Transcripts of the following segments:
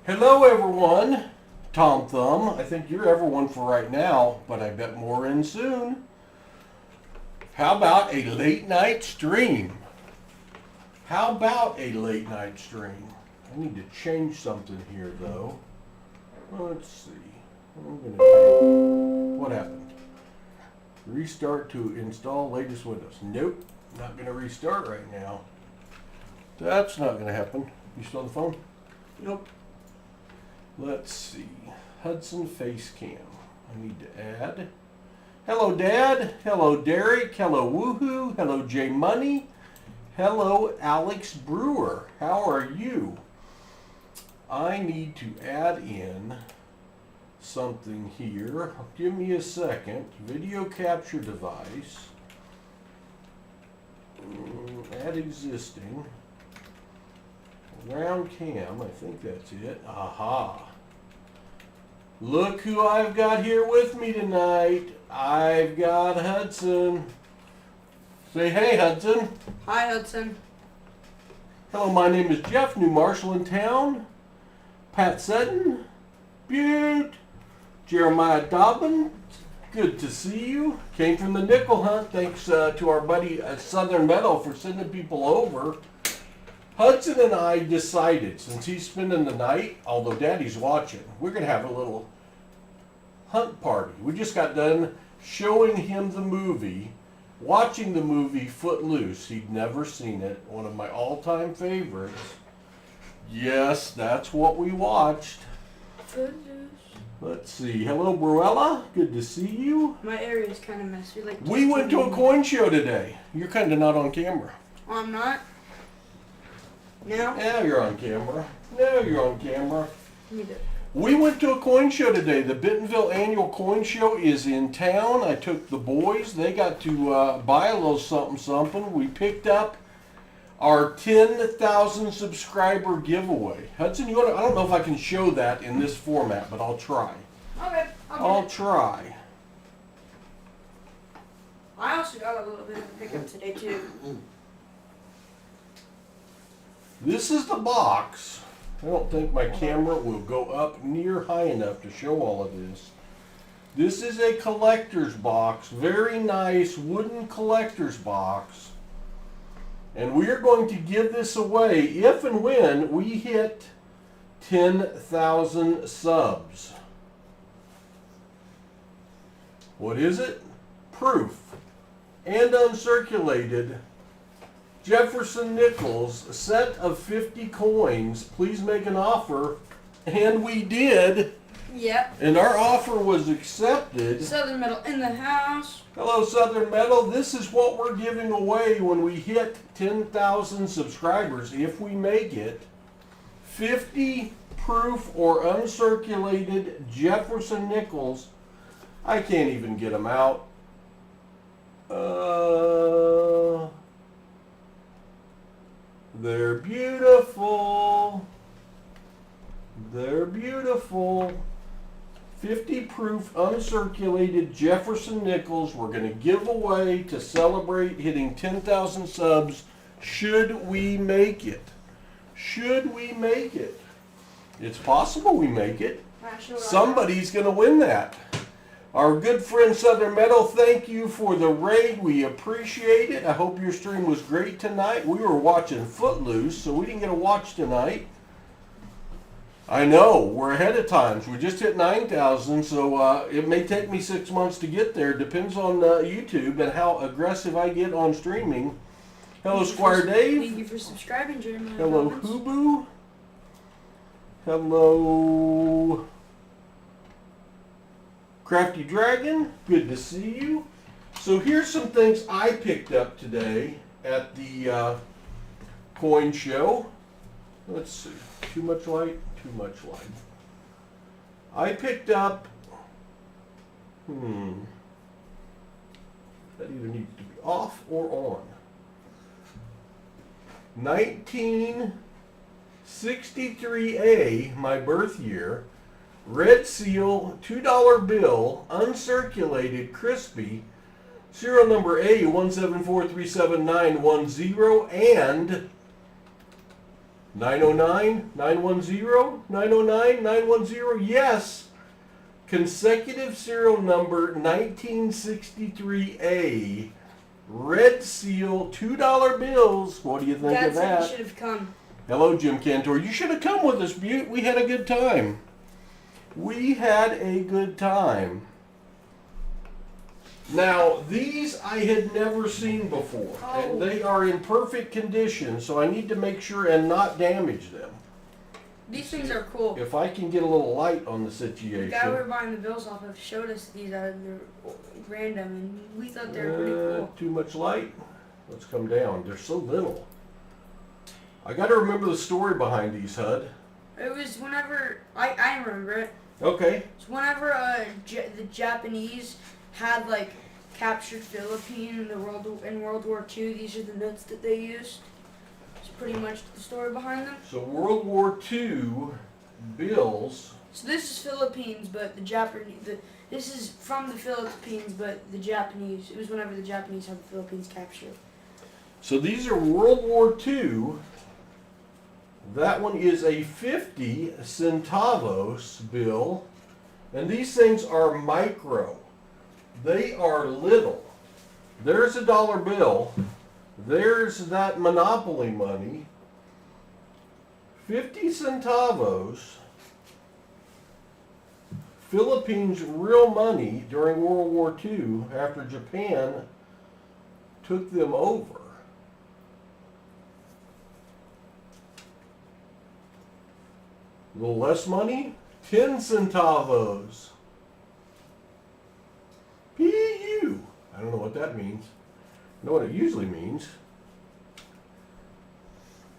Hello everyone, Tom Thumb. I think you're everyone for right now, but I bet more in soon. How about a late night stream? How about a late night stream? I need to change something here though. Let's see. I'm gonna do, what happened? Restart to install latest Windows. Nope, not gonna restart right now. That's not gonna happen. You still on the phone? Nope. Let's see. Hudson face cam. I need to add. Hello, Dad. Hello, Derek. Hello, Woohoo. Hello, J Money. Hello, Alex Brewer. How are you? I need to add in something here. Give me a second. Video capture device. Add existing. Round cam, I think that's it. Aha. Look who I've got here with me tonight. I've got Hudson. Say hey, Hudson. Hi, Hudson. Hello, my name is Jeff, new marshal in town. Pat Sutton, Butte, Jeremiah Dobbin, good to see you. Came from the nickel hunt, thanks to our buddy Southern Meadow for sending people over. Hudson and I decided, since he's spending the night, although Daddy's watching, we're going to have a little hunt party. We just got done showing him the movie, watching the movie Footloose. He'd never seen it, one of my all-time favorites. Yes, that's what we watched. Footloose. Let's see. Hello, Bruella. Good to see you. My area is kind of messy. We went to a coin show today. You're kind of not on camera. Oh, I'm not? No? Now you're on camera. Now you're on camera. Need it. We went to a coin show today. The Bentonville Annual Coin Show is in town. I took the boys. They got to buy a little something. We picked up our 10,000 subscriber giveaway. Hudson, you want to, I don't know if I can show that in this format, but I'll try. Okay. I'll try. I also got a little bit of a pickup today, too. This is the box. I don't think my camera will go up near high enough to show all of this. This is a collector's box. Very nice wooden collector's box. And we are going to give this away if and when we hit 10,000 subs. What is it? Proof and uncirculated Jefferson Nichols, a set of 50 coins. Please make an offer. And we did. Yep. And our offer was accepted. Southern Metal in the house. Hello, Southern Metal. This is what we're giving away when we hit 10,000 subscribers. If we make it, 50 proof or uncirculated Jefferson Nichols. I can't even get them out. They're beautiful. They're beautiful. 50 proof uncirculated Jefferson Nichols we're going to give away to celebrate hitting 10,000 subs. Should we make it? Should we make it? It's possible we make it. Somebody's going to win that. Our good friend Southern Meadow, thank you for the raid. We appreciate it. I hope your stream was great tonight. We were watching Footloose, so we didn't get a watch tonight. I know, we're ahead of times. We just hit 9,000, so it may take me 6 months to get there. Depends on YouTube and how aggressive I get on streaming. Hello, Squire Dave. Thank you for subscribing, Jeremiah. Hello, Hubu. Hello, Crafty Dragon. Good to see you. So here's some things I picked up today at the coin show. Let's see. Too much light? Too much light. I picked up, that either needs to be off or on. 1963A, my birth year, red seal, $2 bill, uncirculated, crispy, serial number A174379110, and 909, 910, 909, 910. Yes. Consecutive serial number 1963A. Red seal, $2 bills. What do you think Dad of said that? you should have come. Hello, Jim Cantor. You should have come with us, Butte. We had a good time. We had a good time. Now, these I had never seen before, and they are in perfect condition, so I need to make sure and not damage them. These things are cool. If I can get a little light on the The situation. guy we were buying the bills off of showed us these out of their random, and we thought they were pretty cool. Too much light? Let's come down. They're so little. I got to remember the story behind these, Hud. It was whenever I remember it. Okay. It's whenever the Japanese had like captured Philippines in World War II. These are the notes that they used. It's pretty much the story behind them. So World War II bills. So this is Philippines, but this is from the Philippines, but the Japanese. It was whenever the Japanese had the Philippines captured. So these are World War II. That one is a 50 centavos bill. And these things are micro. They are little. There's a $1 bill. There's that Monopoly money. 50 centavos. Philippines real money during World War II after Japan took them over. A little less money, 10 centavos. PU. I don't know what that means. I know what it usually means.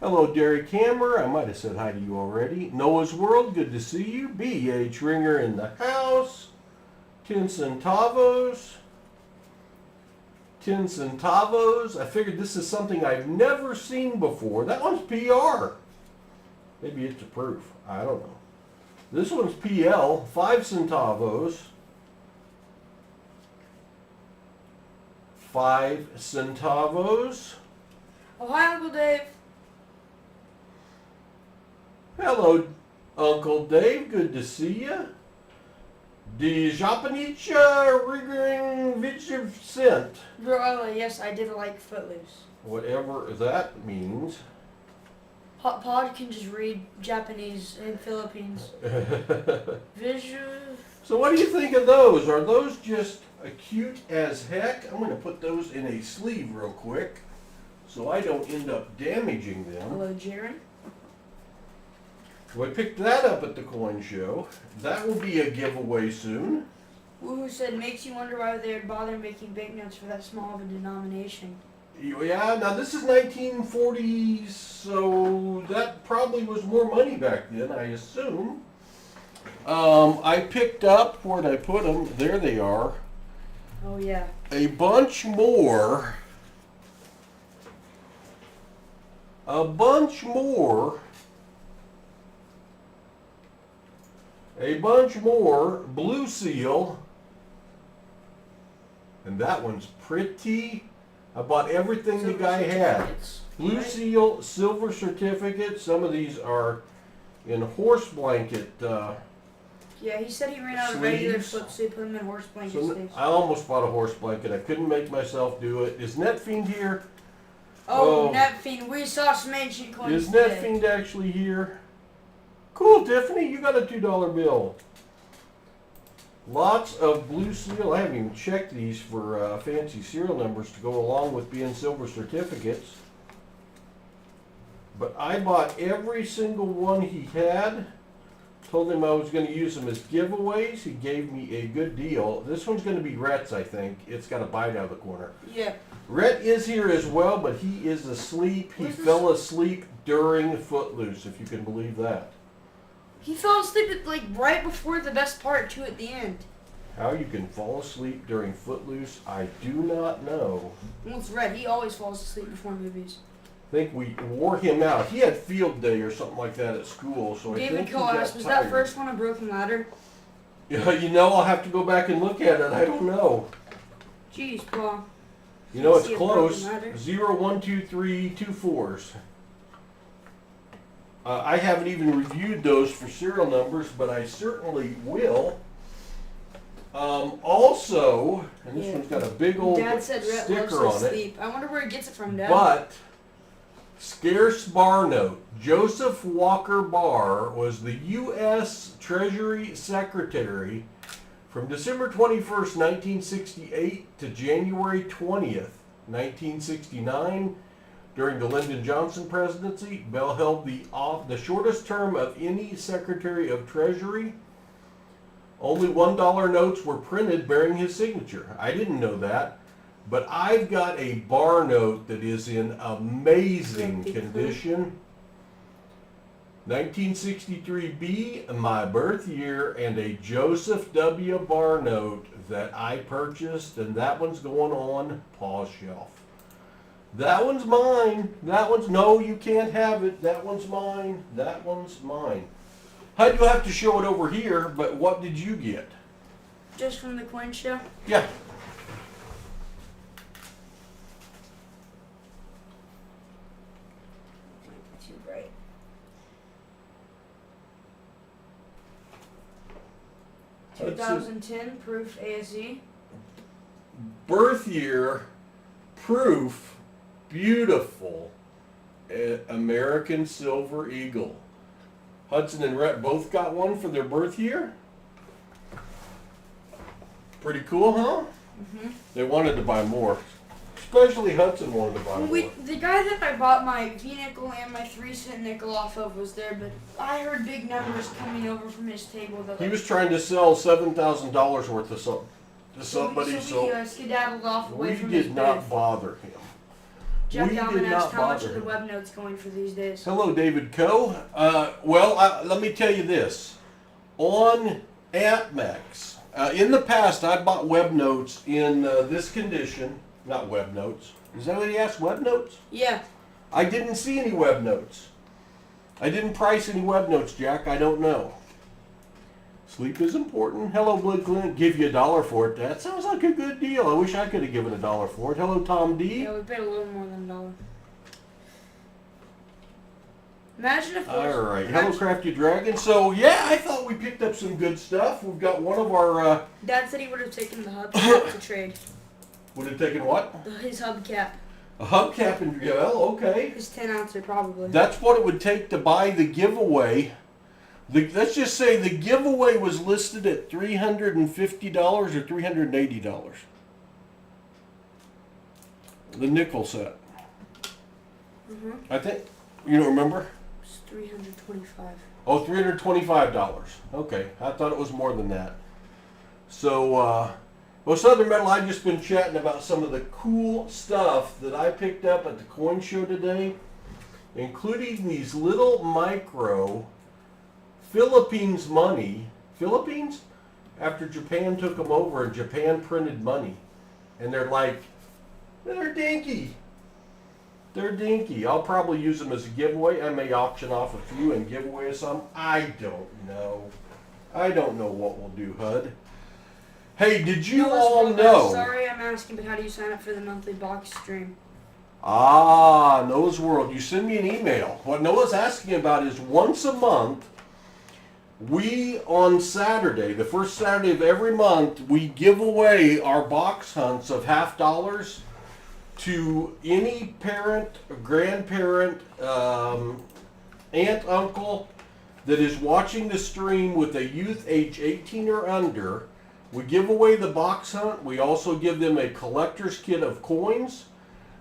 Hello, Derek Hammer. I might have said hi to you already. Noah's World, good to see you. B.H. Ringer in the house. 10 centavos. 10 centavos. I figured this is something I've never seen before. That one's PR. Maybe it's a proof. I don't know. This one's PL. 5 centavos. 5 centavos. Oh, hi, Uncle Dave. Hello, Uncle Dave. Good to see you. The Japanese Riggering Vicent. Yes, I did like Footloose. Whatever that means. Pod can just read Japanese and Philippines. Visual. So what do you think of those? Are those just cute as heck? I'm going to put those in a sleeve real quick so I don't end up damaging them. Hello, Jaron. So I picked that up at the coin show. That will be a giveaway soon. Woohoo said, makes you wonder why they would bother making banknotes for that small of a denomination. Yeah, now this is 1940, so that probably was more money back then, I assume. I picked up, where'd I put them? There they are. Oh, yeah. A bunch more. A bunch more blue seal. And that one's pretty. I bought everything the guy had. Blue seal, silver certificate. Some of these are in horse blanket. Yeah, he said he ran out of regular flips, so he put them in horse blanket sleeves. I almost bought a horse blanket. I couldn't make myself do it. Is Netfiend here? Oh, Netfiend. We saw some ancient coins Is today. Netfiend actually here? Cool, Tiffany. You got a $2 bill. Lots of blue seal. I haven't even checked these for fancy serial numbers to go along with being silver certificates. But I bought every single one he had. Told him I was going to use them as giveaways. He gave me a good deal. This one's going to be Rhett's, I think. It's got a bite out of the corner. Yeah. Rhett is here as well, but he is asleep. He fell asleep during Footloose, if you can believe that. He fell asleep right before the best part, too, at the end. How you can fall asleep during Footloose, I do not know. Well, it's Red. He always falls asleep before movies. I think we wore him out. He had field day or something like that at school, so I David think he Cole got asked, was tired. that first one a broken ladder? Yeah, you know, I'll have to go back and look at it. I don't know. Jeez, Paul. You know, it's See a close. broken ladder? 0, 1, 2, 3, 2 4s. I haven't even reviewed those for serial numbers, but I certainly will. Also, and this one's got a big old Dad said Rhett sticker loves on to it. sleep. I wonder where he gets it from, Dad. But scarce bar note. Joseph Walker Barr was the U.S. Treasury Secretary from December 21st, 1968 to January 20th, 1969. During the Lyndon Johnson presidency, Bell held the shortest term of any Secretary of Treasury. Only $1 notes were printed bearing his signature. I didn't know that, but I've got a bar note that is in amazing condition. 1963B, my birth year, and a Joseph W. Barr note that I purchased, and that one's going on Pa's shelf. That one's mine. That one's, no, you can't have it. That one's mine. That one's mine. How'd you have to show it over here, but what did you get? Just from the coin show? Yeah. Too bright. Hudson. 2010 proof ASE. Birth year, proof, beautiful, American Silver Eagle. Hudson and Rhett both got one for their birth year. Pretty cool, huh? Mm-hmm. They wanted to buy more. Especially Hudson wanted to buy more. The guy that I bought my V-nickel and my 3-cent nickel off of was there, but I heard big numbers coming over from his table. That He was trying to sell $7,000 worth of something to somebody, so we skedaddled off away we from his did not booth. bother him. Jeff we Dalman did asked not how much bother are the him. web notes going for these days. Hello, David Coe. Let me tell you this. On AppMex, in the past, I bought web notes in this condition. Not web notes. Is that what he asked? Web notes? Yeah. I didn't see any web notes. I didn't price any web notes, Jack. I don't know. Sleep is important. Hello, Blake Glenn. Give you $1 for it. That sounds like a good deal. I wish I could have given $1 for it. Hello, Tom D. Yeah, we paid a little more than $1. Imagine if. All right. Hello, Crafty Dragon. So, yeah, I thought we picked up some good stuff. We've got one of our... Dad said he would have taken the hubcap to trade. Would have taken what? His hubcap. A hubcap and well, okay. His 10 ouncer probably. That's what it would take to buy the giveaway. Let's just say the giveaway was listed at $350 or $380. The nickel set. Mm-hmm. I think, you don't remember? It's $325. Oh, $325. Okay, I thought it was more than that. So, well, Southern Metal, I've just been chatting about some of the cool stuff that I picked up at the coin show today, including these little micro Philippines money. Philippines? After Japan took them over and Japan printed money. And they're dinky. They're dinky. I'll probably use them as a giveaway. I may auction off a few and give away some. I don't know. I don't know what we'll do, Hud. Hey, did you all know? Sorry, I'm asking, but how do you sign up for the monthly box stream? Ah, Noah's World. You send me an email. What Noah's asking about is once a month, we on Saturday, the first Saturday of every month, we give away our box hunts of $50 to any parent, grandparent, aunt, uncle that is watching the stream with a youth age 18 or under. We give away the box hunt. We also give them a collector's kit of coins.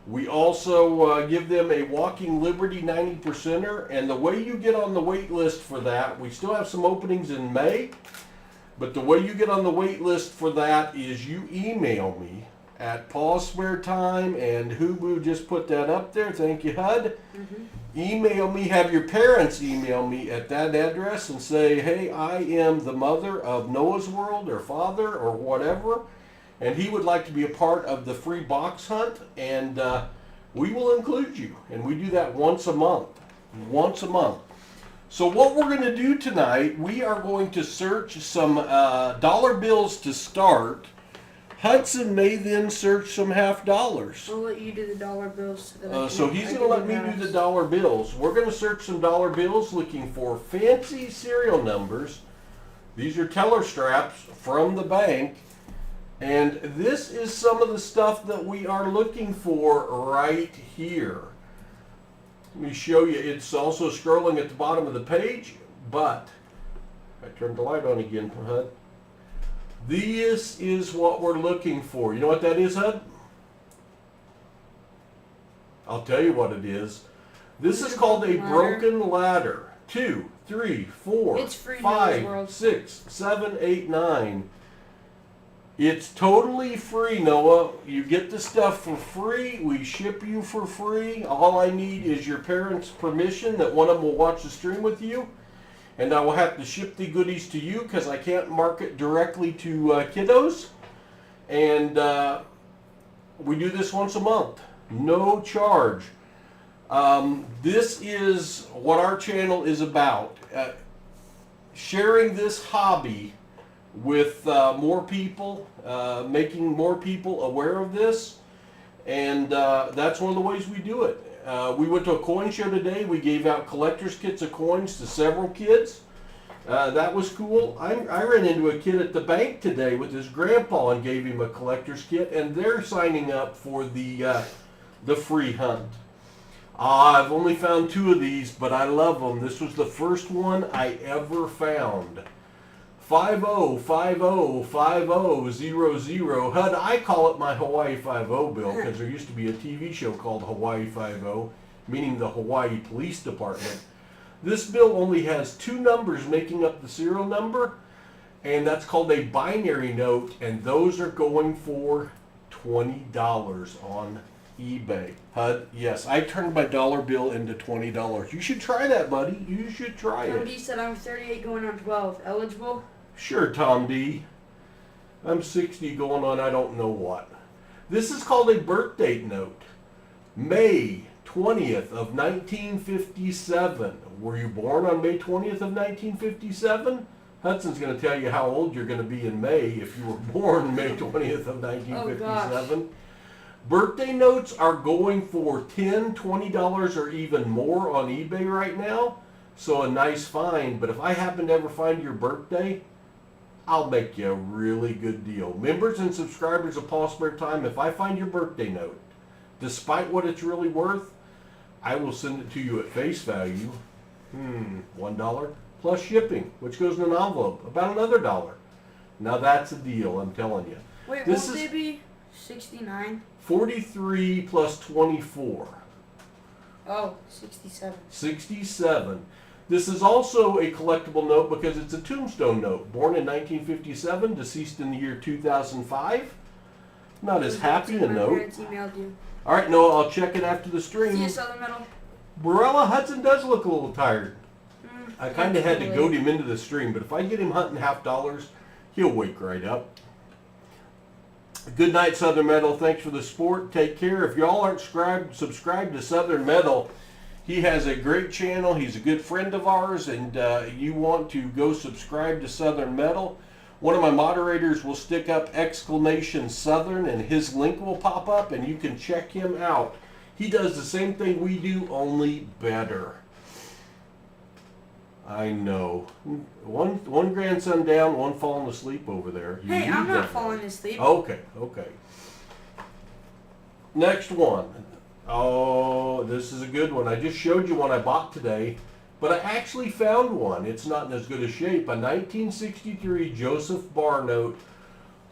We also give them a Walking Liberty 90%er. And the way you get on the wait list for that, we still have some openings in May, but the way you get on the wait list for that is you email me at PasSpareTime, and Hubu just put that up there. Thank you, Hud. Mm-hmm. Email me, have your parents email me at that address and say, hey, I am the mother of Noah's World or father or whatever, and he would like to be a part of the free box hunt, and we will include you. And we do that once a month. Once a month. So what we're going to do tonight, we are going to search some dollar bills to start. Hudson may then search some half dollars. I'll let you do the dollar bills. So, that So he's going to let me do the dollar bills. We're going to search some dollar bills looking for fancy serial numbers. These are teller straps from the bank. And this is some of the stuff that we are looking for right here. Let me show you. It's also scrolling at the bottom of the page, but I turned the light on again, Hud. This is what we're looking for. You know what that is, Hud? I'll tell you what it is. This is called a broken ladder. 2, 3, 4, It's free 5, 6, 7, 8, 9. It's totally free, Noah. You get the stuff for free. We ship you for free. All I need is your parents' permission that one of them will watch the stream with you. And I will have to ship the goodies to you because I can't market directly to kiddos. And we do this once a month. No charge. This is what our channel is about. Sharing this hobby with more people, making more people aware of this. And that's one of the ways we do it. We went to a coin show today. We gave out collector's kits of coins to several kids. That was cool. I ran into a kid at the bank today with his grandpa and gave him a collector's kit, and they're signing up for the free hunt. I've only found 2 of these, but I love them. This was the first one I ever found. 50505000. Hud, I call it my Hawaii 50 bill because there used to be a TV show called Hawaii 50, meaning the Hawaii Police Department. This bill only has 2 numbers making up the serial number, and that's called a binary note, and those are going for $20 on eBay. Hud, yes, I turned my dollar bill into $20. You should try that, buddy. You should try it. Tom D said I'm 38 going on 12. Eligible? Sure, Tom D. I'm 60 going on I don't know what. This is called a birth date note. May 20th of 1957. Were you born on May 20th of 1957? Hudson's going to tell you how old you're going to be in May if you were born May 20th of 1957. Birthday notes are going for $10, $20 or even more on eBay right now. So a nice find. But if I happen to ever find your birthday, I'll make you a really good deal. Members and subscribers of PasSpareTime, if I find your birthday note, despite what it's really worth, I will send it to you at face value. $1 plus shipping, which goes in an envelope, about another $1. Now that's a deal, I'm telling you. Wait, this won't they be 69? 43 plus 24. Oh, 67. 67. This is also a collectible note because it's a tombstone note. Born in 1957, deceased in the year 2005. Not as happy a note. Parents emailed you. All right, Noah, I'll check it after the stream. See you, Southern Metal. Barella Hudson does look a little tired. I kind of had to goad him into the stream, but if I get him hunting half dollars, he'll wake right up. Good night, Southern Metal. Thanks for the support. Take care. If y'all aren't subscribed to Southern Metal, he has a great channel. He's a good friend of ours, and you want to go subscribe to Southern Metal. One of my moderators will stick up !Southern, and his link will pop up, and you can check him out. He does the same thing we do, only better. I know. One grandson down, one falling asleep over there. You Hey, I'm not that. falling asleep. Okay. Next one. Oh, this is a good one. I just showed you one I bought today, but I actually found one. It's not in as good a shape. A 1963 Joseph Barr note,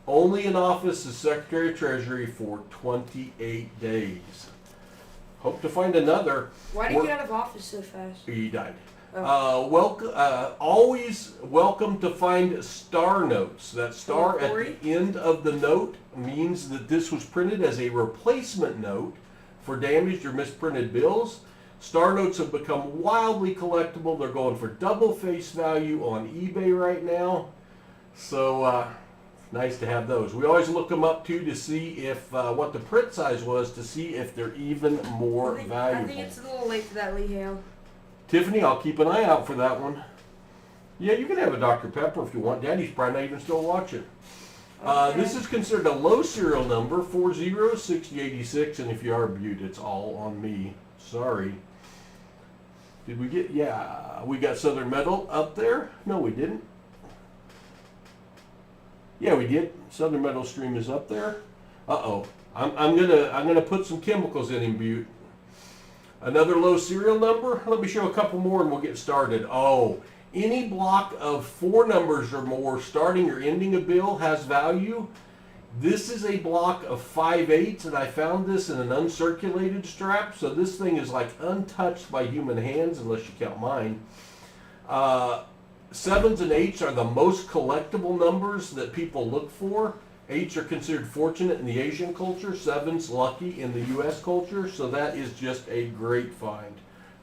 only in office as Secretary of Treasury for 28 days. Hope to find another. Why did he get out of office so fast? He died. Oh. Always welcome to find star notes. That star at the end of the note means that this was printed as a replacement note for damaged or misprinted bills. Star notes have become wildly collectible. They're going for double face value on eBay right now. So nice to have those. We always look them up too to see if what the print size was, to see if they're even more valuable. I think it's a little late for that, Lee Hale. Tiffany, I'll keep an eye out for that one. Yeah, you can have a Dr. Pepper if you want. Daddy's probably not even still watching. This is considered a low serial number, 406086, and if you are mute, it's all on me. Sorry. Did we get, yeah, we got Southern Metal up there? No, we didn't. Yeah, we did. Southern Metal Stream is up there. Uh-oh. I'm gonna put some chemicals in Butte. Another low serial number. Let me show a couple more and we'll get started. Oh, any block of 4 numbers or more starting or ending a bill has value. This is a block of 5/8, and I found this in an uncirculated strap. So this thing is like untouched by human hands, unless you count mine. 7s and 8s are the most collectible numbers that people look for. 8s are considered fortunate in the Asian culture, 7s lucky in the U.S. culture, so that is just a great find.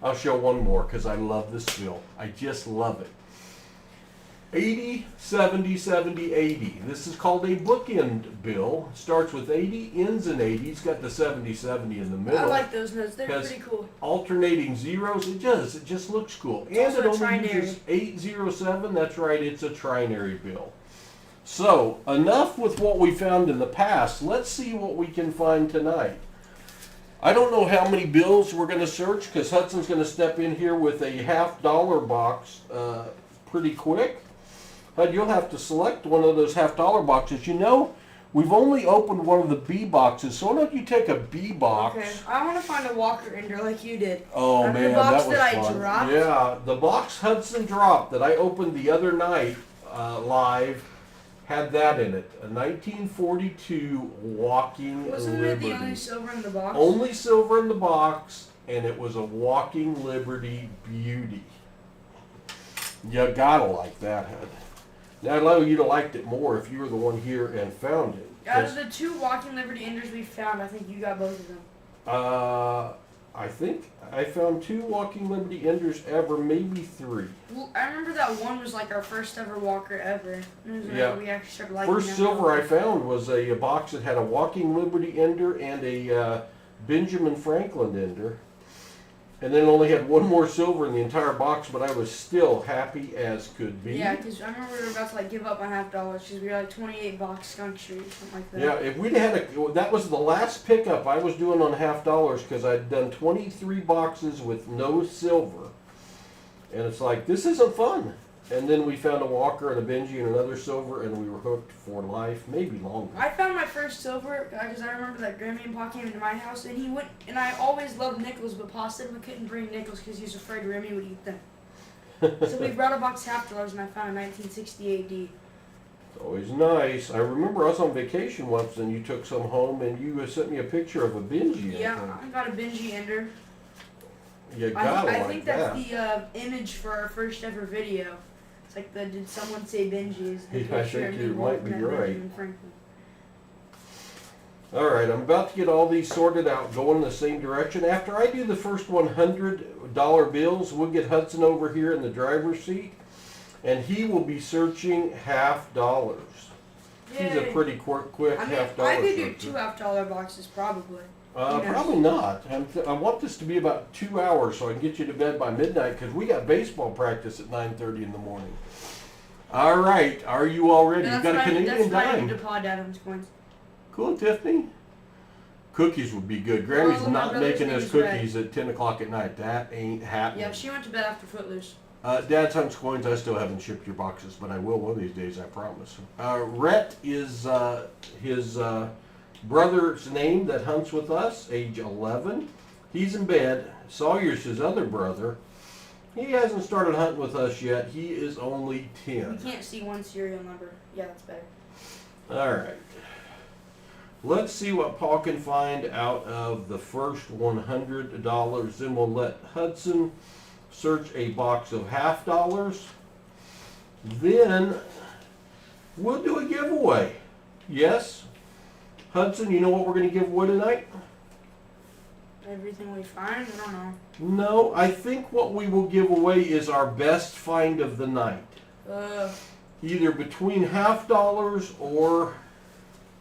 I'll show one more because I love this bill. I just love it. 80, 70, 70, 80. This is called a bookend bill. Starts with 80, ends in 80. It's got the 70, 70 in the middle. I like those notes. They're pretty cool. Alternating zeros. It does. It just looks cool. It's and it also only uses 807. That's right. It's a trinary bill. So, enough with what we found in the past. Let's see what we can find tonight. I don't know how many bills we're going to search because Hudson's going to step in here with a $50 box pretty quick. But you'll have to select one of those $50 boxes. You know, we've only opened one of the B boxes, so why don't you take a B box? Okay, I want to find a Walker Ender like you did. Oh man, the box that was that fun. I dropped? Yeah, the box Hudson dropped that I opened the other night live had that in it. A 1942 Walking Wasn't Liberty. it the only silver in the box? Only silver in the box, and it was a Walking Liberty beauty. You gotta like that, Hud. Now I know you'd have liked it more if you were the one here and found it. Out of the 2 Walking Liberty Enders we found, I think you got both of them. I think I found 2 Walking Liberty Enders ever, maybe 3. Well, I remember that one was like our first ever Walker ever. It was Yeah. We actually started liking First that silver one. I found was a box that had a Walking Liberty Ender and a Benjamin Franklin Ender. And then only had one more silver in the entire box, but I was still happy as could be. Yeah, because I remember we were about to like give up on $50 because we were like 28 box Skunk Street, something like that. Yeah, if we'd had that was the last pickup I was doing on $50 because I'd done 23 boxes with no silver. And it's like, this isn't fun. And then we found a Walker and a Benji and another silver, and we were hooked for life, maybe longer. I found my first silver because I remember that Grammy and Pa came into my house and he went, and I always loved nickels, but Pa said we couldn't bring nickels because he was afraid Remy would eat them. So we brought a box of $50 and I found a 1960 AD. It's always nice. I remember I was on vacation once and you took some home and you sent me a picture of a Benji. Yeah, I got a Benji Ender. You gotta I like think that. that's the image for our first ever video. It's like the Did Someone Say Benji? Is the Yeah, I picture think of me you might holding be that right. Benjamin Franklin. All right, I'm about to get all these sorted out, going in the same direction. After I do the first $100 bills, we'll get Hudson over here in the driver's seat, and he will be searching $50. He's a Yay. pretty quick I mean, $50 I could do searcher. 2 $50 boxes probably. Probably not. I want this to be about 2 hours so I can get you to bed by midnight because we got baseball practice at 9:30 in the morning. All right, are you all ready? You got a Canadian dime. That's why I Adams coins. Cool, Tiffany. Cookies would be good. Grammy's Well, my not brother's making name us is Red. cookies at 10 o'clock at night. That ain't happening. Yeah, she went to bed after Footloose. Dad's Hunts Coins, I still haven't shipped your boxes, but I will one of these days, I promise. Rhett is his brother's name that hunts with us, age 11. He's in bed. Sawyer's his other brother. He hasn't started hunting with us yet. He is only 10. We can't see one serial number. Yeah, that's better. All right. Let's see what Paul can find out of the first $100. Then we'll let Hudson search a box of $50. Then we'll do a giveaway. Yes? Hudson, you know what we're going to give away tonight? Everything we find? I don't know. No, I think what we will give away is our best find of the night. Either between $50 or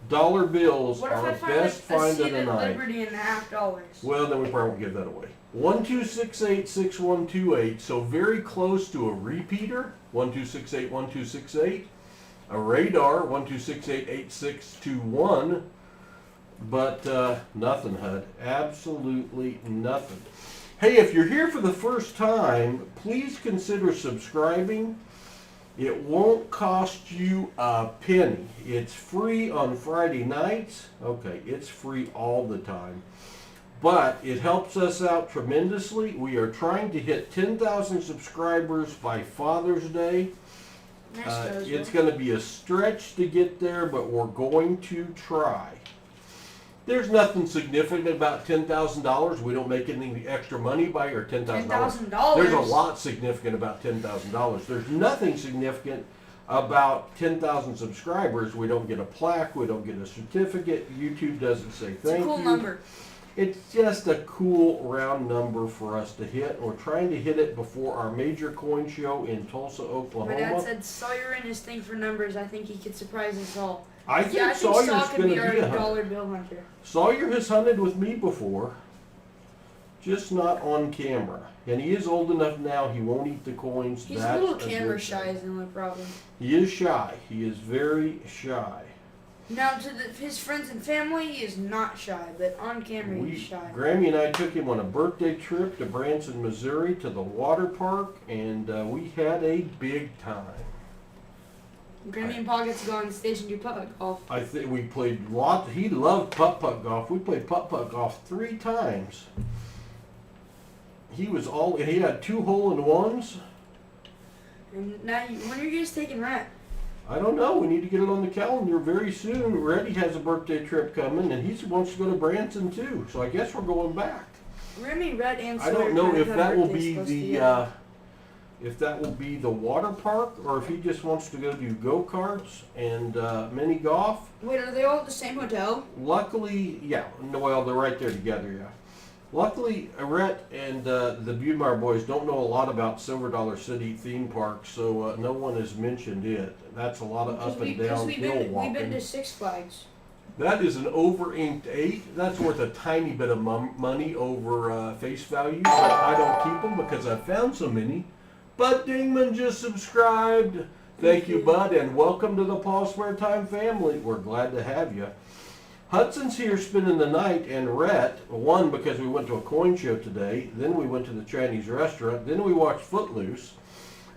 dollar bills, What if our I find best like a find of the seated night. Liberty and $50? Well, then we probably won't give that away. 1268-6128, so very close to a repeater. 1268-1268. a radar 126888621, but nothing, Hud. Absolutely nothing. Hey, if you're here for the first time, please consider subscribing. It won't cost you a penny. It's free on Friday nights. Okay, it's free all the time. But it helps us out tremendously. We are trying to hit 10,000 subscribers by Father's Day. It's going to be a stretch to get there, but we're going to try. There's nothing significant about $10,000. We don't make any extra money by our $10,000. $10,000. There's a lot significant about $10,000. There's nothing significant about 10,000 subscribers. We don't get a plaque. We don't get a certificate. YouTube doesn't say thank you. It's a cool number. It's just a cool round number for us to hit. We're trying to hit it before our major coin show in Tulsa, Oklahoma. My dad said Sawyer and his thing for numbers. I think he could surprise us all. I think Sawyer's could going be to our be a dollar bill hunter. Sawyer has hunted with me before, just not on camera. And he is old enough now, he won't eat the coins. He's a little camera shy is the only problem. He is shy. He is very shy. Now, to his friends and family, he is not shy, but on camera, he's shy. Grammy and I took him on a birthday trip to Branson, Missouri to the water park, and we had a big time. Grammy and Paul get to go on the stage and do putt-putt golf. I think we played lots. He loved putt-putt golf. We played putt-putt golf 3 times. He had 2 hole-in-ones. And now, when are you guys taking Rhett? I don't know. We need to get it on the calendar very soon. Reddy has a birthday trip coming, and he wants to go to Branson too. So I guess we're going back. Remy, Rhett, and I don't know if that will be the water park, or if he just wants to go do go-karts and mini golf. Wait, are they all at the same hotel? Luckily, yeah. Well, they're right there together, yeah. Luckily, Rhett and the Budemeyer boys don't know a lot about Silver Dollar City theme park, so no one has mentioned it. That's a lot of up and down hill walking. We've been to Six Flags. That is an over-inked 8. That's worth a tiny bit of money over face value. So I don't keep them because I found so many. Bud Dingman just subscribed. Thank you, Bud, and welcome to the PasSpareTime family. We're glad to have you. Hudson's here spending the night, and Rhett, one, because we went to a coin show today, then we went to the Chinese restaurant, then we watched Footloose,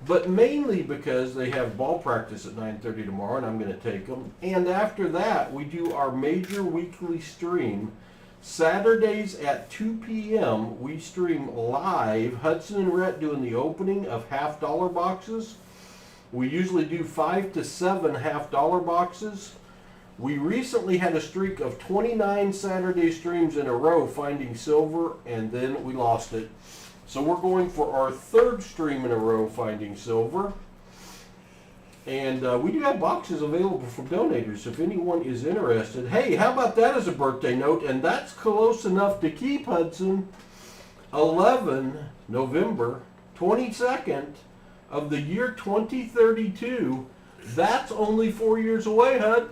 but mainly because they have ball practice at 9:30 tomorrow, and I'm going to take them. And after that, we do our major weekly stream. Saturdays at 2 p.m., we stream live. Hudson and Rhett doing the opening of $half-dollar boxes. We usually do 5 to 7 $half-dollar boxes. We recently had a streak of 29 Saturday streams in a row finding silver, and then we lost it. So we're going for our 3rd stream in a row finding silver. And we do have boxes available for donators if anyone is interested. Hey, how about that as a birthday note? And that's close enough to keep, Hudson. 11 November 22nd of the year 2032. That's only 4 years away, Hud.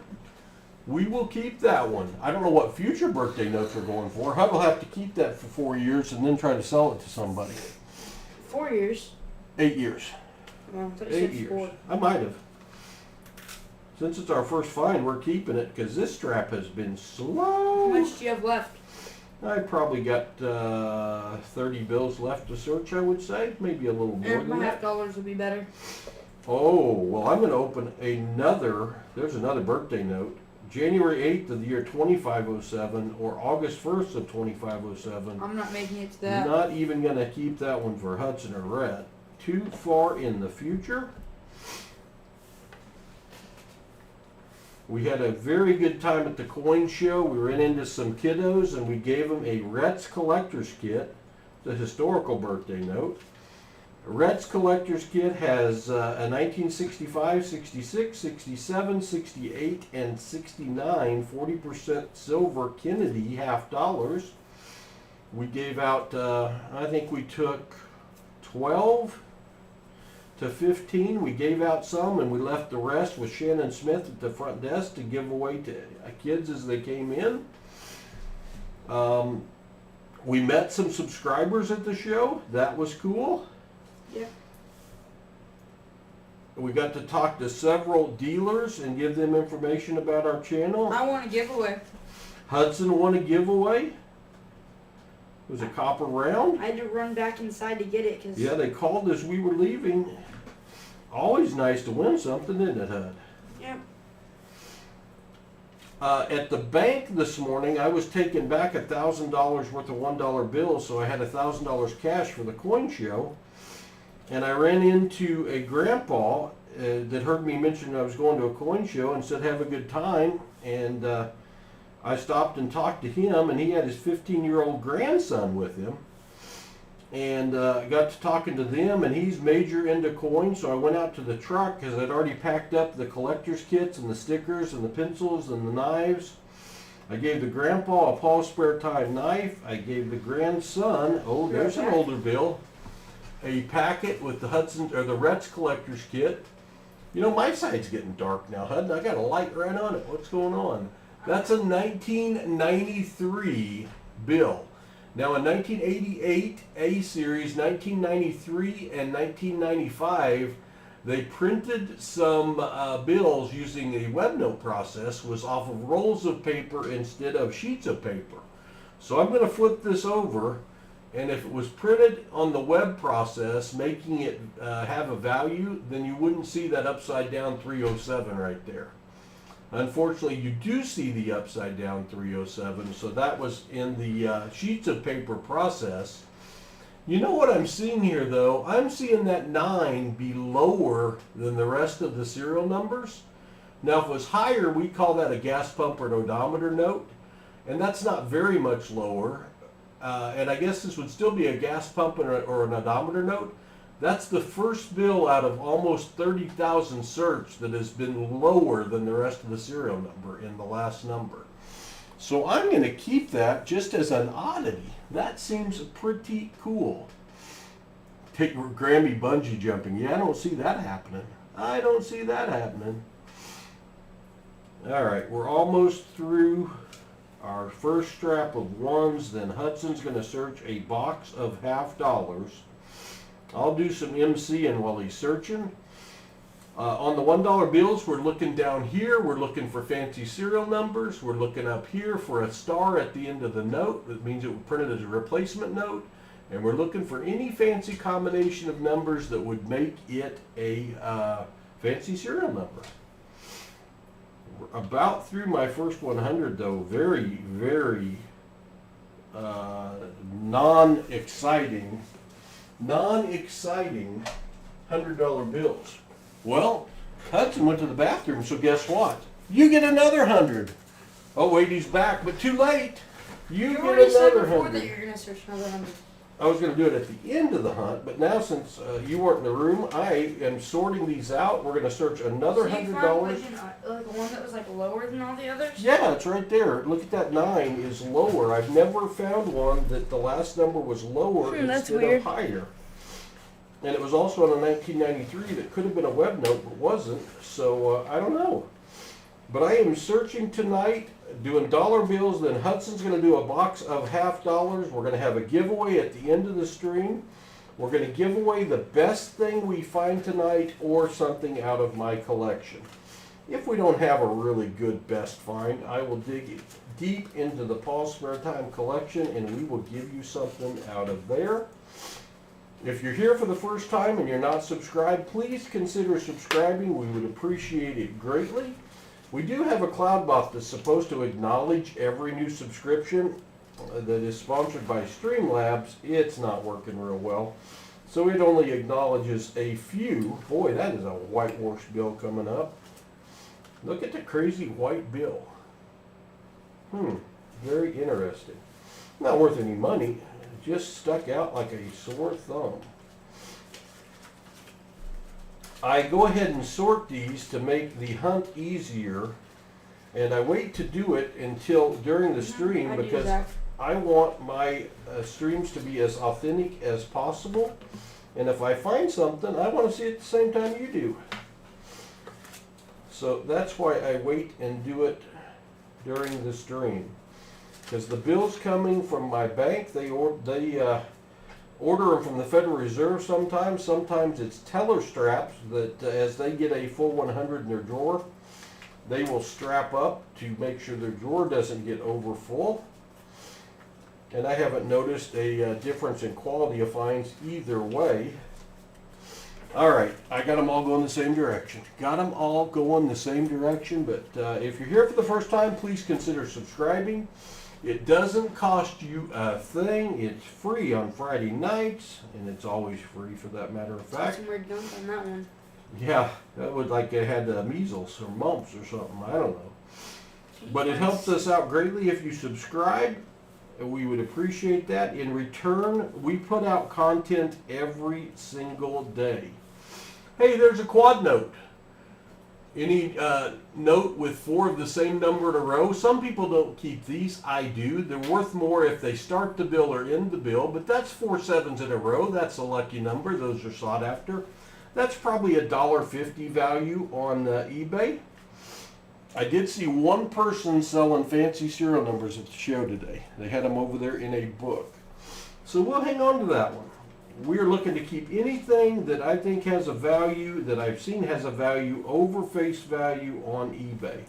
We will keep that one. I don't know what future birthday notes we're going for. Hud will have to keep that for 4 years and then try to sell it to somebody. 4 years? 8 years. Oh, I thought you 8 said years. 4. I might have. Since it's our first find, we're keeping it because this strap has been slow. How much do you have left? I probably got 30 bills left to search, I would say. Maybe a little more And than my that. $half would be better. Oh, well, I'm going to open there's another birthday note. January 8th of the year 2507 or August 1st of 2507. I'm not making it to that. Not even going to keep that one for Hudson or Rhett. Too far in the future. We had a very good time at the coin show. We ran into some kiddos and we gave them a Rhett's Collector's Kit, the historical birthday note. Rhett's Collector's Kit has a 1965, 66, 67, 68, and 69 40% silver Kennedy $half-dollars. We gave out, I think we took 12 to 15. We gave out some and we left the rest with Shannon Smith at the front desk to give away to kids as they came in. We met some subscribers at the show. That was cool. Yeah. We got to talk to several dealers and give them information about our channel. I want a giveaway. Hudson won a giveaway. It was a copper round. I had to run back inside to get it. Yeah, they called as we were leaving. Always nice to win something, isn't it, Hud? Yep. At the bank this morning, I was taking back $1,000 worth of $1 bills, so I had $1,000 cash for the coin show. And I ran into a grandpa that heard me mention I was going to a coin show and said, have a good time. And I stopped and talked to him, and he had his 15-year-old grandson with him. And I got to talking to them, and he's major into coins, so I went out to the truck because I'd already packed up the collector's kits and the stickers and the pencils and the knives. I gave the grandpa a PasSpareTime knife. I gave the grandson, oh, there's an older bill, a packet with the Hudson or the Rhett's collector's kit. You know, my side's getting dark now, Hud. I got a light right on it. What's going on? That's a 1993 bill. Now in 1988, A series, 1993, and 1995, they printed some bills using a web note process, was off of rolls of paper instead of sheets of paper. So I'm going to flip this over, and if it was printed on the web process, making it have a value, then you wouldn't see that upside down 307 right there. Unfortunately, you do see the upside down 307, so that was in the sheets of paper process. You know what I'm seeing here, though? I'm seeing that 9 be lower than the rest of the serial numbers. Now, if it was higher, we call that a gas pump or an odometer note, and that's not very much lower. And I guess this would still be a gas pump or an odometer note. That's the first bill out of almost 30,000 searched that has been lower than the rest of the serial number in the last number. So I'm going to keep that just as an oddity. That seems pretty cool. Take Grammy bungee jumping. Yeah, I don't see that happening. I don't see that happening. All right, we're almost through our first strap of ones. Then Hudson's going to search a box of $50. I'll do some MCing while he's searching. On the $1 bills, we're looking down here. We're looking for fancy serial numbers. We're looking up here for a star at the end of the note. That means it was printed as a replacement note. And we're looking for any fancy combination of numbers that would make it a fancy serial number. We're about through my first 100, though. Very, very non-exciting $100 bills. Well, Hudson went to the bathroom, so guess what? You get another 100. Oh wait, he's back, but too late. You get another 100. That you're gonna search another 100. I was going to do it at the end of the hunt, but now since you weren't in the room, I am sorting these out. We're going to search another $100. Like one that was like lower than all the others? Yeah, it's right there. Look at that 9 is lower. I've never found one that the last number was lower instead of higher. And it was also on a 1993 that could have been a web note, but wasn't. So I don't know. But I am searching tonight, doing dollar bills. Then Hudson's going to do a box of $50. We're going to have a giveaway at the end of the stream. We're going to give away the best thing we find tonight or something out of my collection. If we don't have a really good best find, I will dig deep into the PasSpareTime collection and we will give you something out of there. If you're here for the first time and you're not subscribed, please consider subscribing. We would appreciate it greatly. We do have a CloudBot that's supposed to acknowledge every new subscription that is sponsored by Streamlabs. It's not working real well. So it only acknowledges a few. Boy, that is a whitewash bill coming up. Look at the crazy white bill. Very interesting. Not worth any money. It just stuck out like a sore thumb. I go ahead and sort these to make the hunt easier, and I wait to do it until during the stream because I want my streams to be as authentic as possible, and if I find something, I want to see it at the same time you do. So that's why I wait and do it during the stream, because the bills coming from my bank, they order them from the Federal Reserve sometimes. Sometimes it's teller straps that as they get a full 100 in their drawer, they will strap up to make sure their drawer doesn't get over full. And I haven't noticed a difference in quality of fines either way. All right, I got them all going the same direction. Got them all going the same direction, but if you're here for the first time, please consider subscribing. It doesn't cost you a thing. It's free on Friday nights, and it's always free for that matter of fact. Some weird gunk on that one. Yeah, that would like it had measles or mumps or something. I don't know. But it helps us out greatly if you subscribe. We would appreciate that. In return, we put out content every single day. Hey, there's a quad note. Any note with 4 of the same number in a row? Some people don't keep these. I do. They're worth more if they start the bill or end the bill, but that's 4 7s in a row. That's a lucky number. Those are sought after. That's probably a $1.50 value on eBay. I did see one person selling fancy serial numbers at the show today. They had them over there in a book. So we'll hang on to that one. We're looking to keep anything that I think has a value, that I've seen has a value over face value on eBay.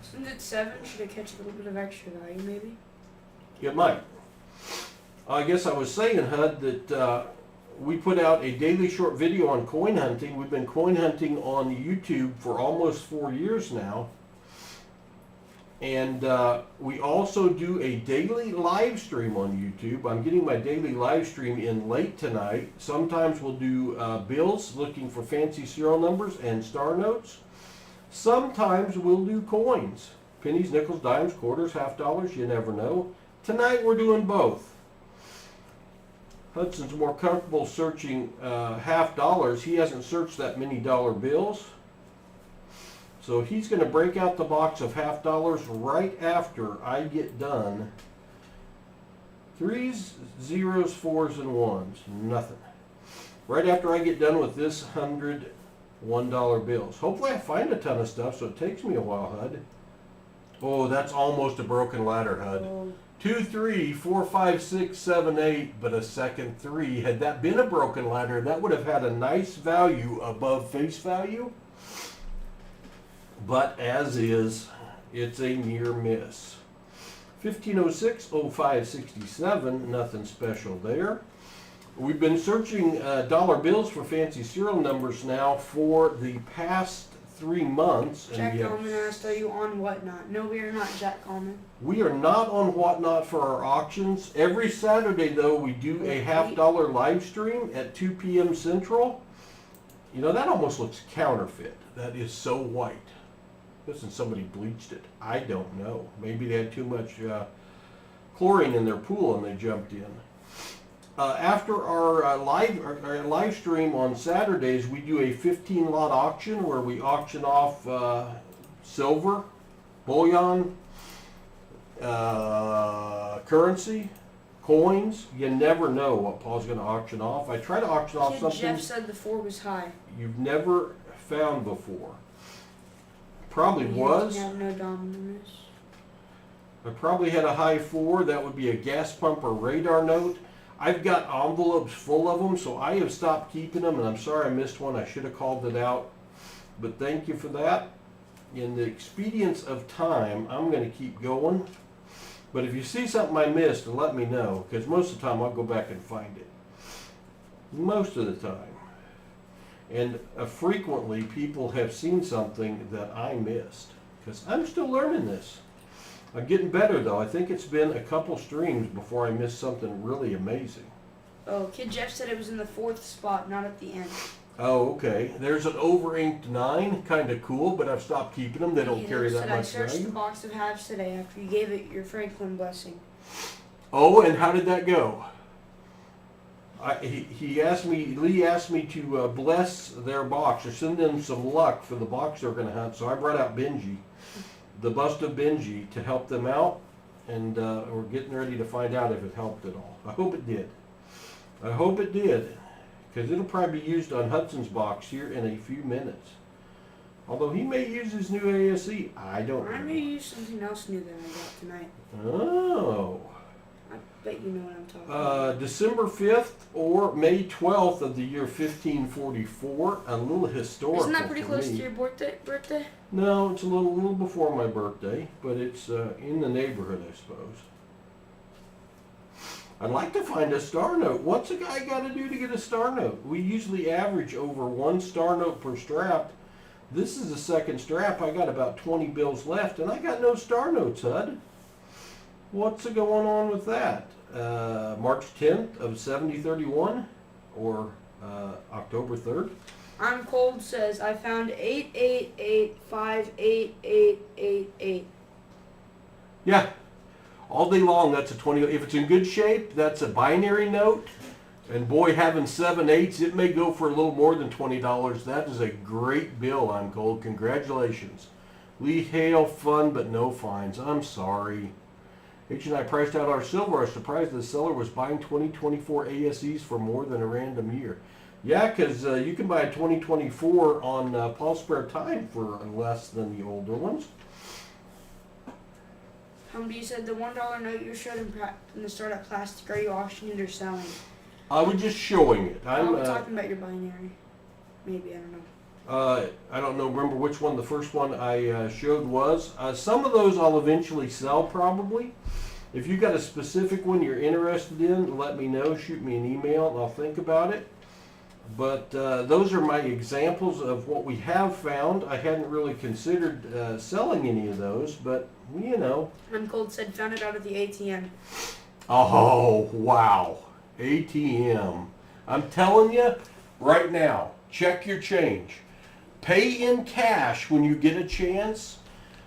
Since it's 7, should it catch a little bit of extra value maybe? It might. I guess I was saying, Hud, that we put out a daily short video on coin hunting. We've been coin hunting on YouTube for almost 4 years now. And we also do a daily live stream on YouTube. I'm getting my daily live stream in late tonight. Sometimes we'll do bills looking for fancy serial numbers and star notes. Sometimes we'll do coins. Pennies, nickels, dimes, quarters, half dollars, you never know. Tonight we're doing both. Hudson's more comfortable searching half dollars. He hasn't searched that many dollar bills. So he's going to break out the box of half dollars right after I get done. 3s, 0s, 4s, and 1s. Nothing. Right after I get done with this $100 $1 bills. Hopefully I find a ton of stuff, so it takes me a while, Hud. Oh, that's almost a broken ladder, Hud. Oh. 2, 3, 4, 5, 6, 7, 8, but a second 3. Had that been a broken ladder, that would have had a nice value above face value. But as is, it's a near miss. 1506, 0567, nothing special there. We've been searching dollar bills for fancy serial numbers now for the past 3 months. Jack Coleman asked, are you on Whatnot? No, we are not, Jack Coleman. We are not on Whatnot for our auctions. Every Saturday, though, we do a half-dollar live stream at 2 p.m. Central. You know, that almost looks counterfeit. That is so white. Listen, somebody bleached it. I don't know.Maybe they had too much chlorine in their pool and they jumped in. After our live stream on Saturdays, we do a 15-lot auction where we auction off silver, bullion, currency, coins. You never know what Paul's going to auction off. I try to auction off something Jeff said the 4 was high. you've never found before. Probably He was. doesn't have no dominance. I probably had a high 4. That would be a gas pump or radar note. I've got envelopes full of them, so I have stopped keeping them, and I'm sorry I missed one. I should have called it out. But thank you for that. In the expedience of time, I'm going to keep going. But if you see something I missed, let me know, because most of the time I'll go back and find it. Most of the time. And frequently people have seen something that I missed, because I'm still learning this. I'm getting better though. I think it's been a couple streams before I missed something really amazing. Oh, Kid Jeff said it was in the 4th spot, not at the end. Oh, okay. There's an over-inked 9, kind of cool, but I've stopped keeping them. They don't carry that much I searched value. the box of halves today after you gave it your Franklin blessing. Oh, and how did that go? He asked me, Lee asked me to bless their box or send them some luck for the box they're going to hunt. So I brought out Benji, the bust of Benji, to help them out. And we're getting ready to find out if it helped at all. I hope it did. I hope it did. Because it'll probably be used on Hudson's box here in a few minutes. Although he may use his new ASE. I don't know. I may use something else new that I got tonight. Oh. I bet you know what I'm talking about. December 5th or May 12th of the year 1544. A little historical. Isn't that pretty for close me. to your birthday? No, it's a little before my birthday, but it's in the neighborhood, I suppose. I'd like to find a star note. What's a guy got to do to get a star note? We usually average over 1 star note per strap. This is the second strap. I got about 20 bills left, and I got no star notes, Hud. What's going on with that? March 10th of 7031 or October 3rd? I'm Cold says, I found 888588888. Yeah. All day long, that's a 20. If it's in good shape, that's a binary note. And boy, having 7 8s, it may go for a little more than $20. That is a great bill, I'm Cold. Congratulations. Lee Hale, fun but no fines. I'm sorry. H and I priced out our silver. I was surprised the seller was buying 2024 ASEs for more than a random year. Yeah, because you can buy a 2024 on PasSpareTime for less than the older ones. You said the $1 note you showed in the startup plastic, are you auctioning or selling? I was just showing it. I'm talking about your binary. Maybe, I don't know. I don't know, remember which one the first one I showed was. Some of those I'll eventually sell probably. If you got a specific one you're interested in, let me know. Shoot me an email and I'll think about it. But those are my examples of what we have found. I hadn't really considered selling any of those, but you know. I'm Cold said, found it out at the ATM. Oh, wow. ATM. I'm telling you, right now, check your change. Pay in cash when you get a chance.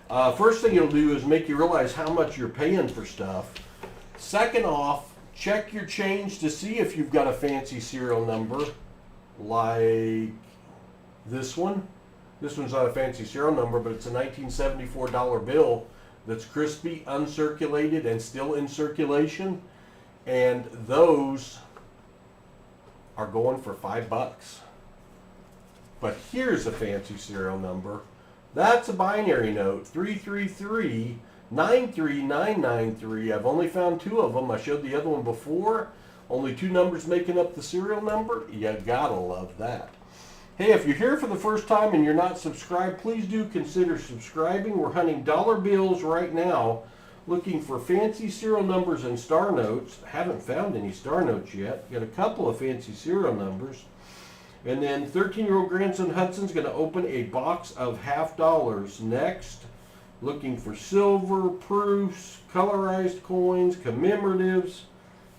First thing it'll do is make you realize how much you're paying for stuff. Second off, check your change to see if you've got a fancy serial number like this one. This one's not a fancy serial number, but it's a $1974 bill that's crispy, uncirculated, and still in circulation. And those are going for $5. But here's a fancy serial number. That's a binary note, 333-93993. I've only found 2 of them. I showed the other one before. Only 2 numbers making up the serial number. You gotta love that. Hey, if you're here for the first time and you're not subscribed, please do consider subscribing. We're hunting dollar bills right now, looking for fancy serial numbers and star notes. Haven't found any star notes yet. Got a couple of fancy serial numbers. And then 13-year-old grandson Hudson's going to open a box of $50 next. Looking for silver, proofs, colorized coins, commemoratives.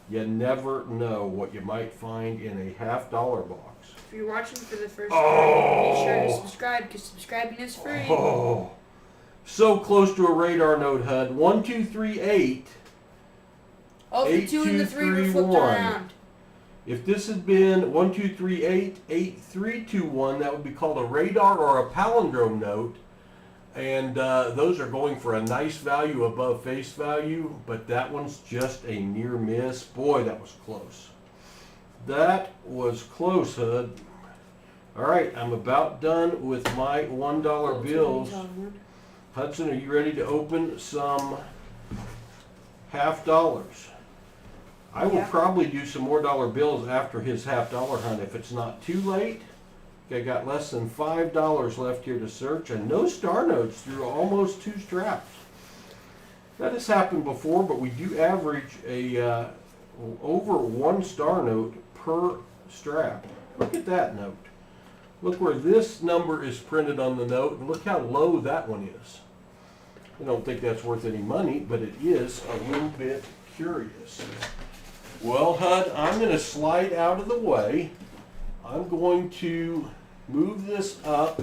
You never know what you might find in a $50 box. If you're watching for the first time, be sure to subscribe because subscribing is free. Oh, so close to a radar note, Hud. 1238. Oh, the 2 and the 3 were flipped 8231. around. If this had been 1238-8321, that would be called a radar or a palindrome note. And those are going for a nice value above face value, but that one's just a near miss. Boy, that was close. That was close, Hud. All right, I'm about done with my $1 bills. Hudson, are you ready to open some $50? I will probably do some more dollar bills after his $50 hunt if it's not too late. I got less than $5 left here to search and no star notes through almost 2 straps. That has happened before, but we do average a over 1 star note per strap. Look at that note. Look where this number is printed on the note and look how low that one is. I don't think that's worth any money, but it is a little bit curious. Well, Hud, I'm going to slide out of the way. I'm going to move this up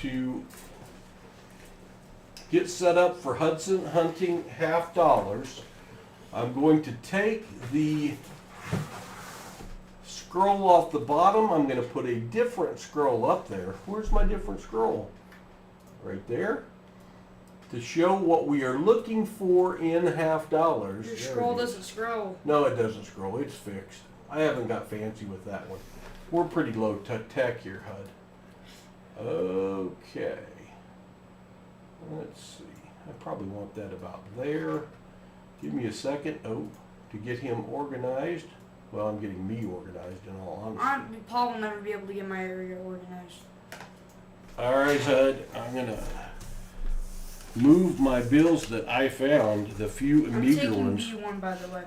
to get set up for Hudson hunting $50. I'm going to take the scroll off the bottom. I'm going to put a different scroll up there. Where's my different scroll? Right there. To show what we are looking for in $50. Your scroll doesn't scroll. No, it doesn't scroll. It's fixed. I haven't got fancy with that one. We're pretty low tech here, Hud. Okay. Let's see. I probably want that about there. Give me a second. Oh, to get him organized. Well, I'm getting me organized in all honesty. Paul will never be able to get my area organized. All right, Hud, I'm gonna move my bills that I found, the few meager I'm ones. taking B1, by the way.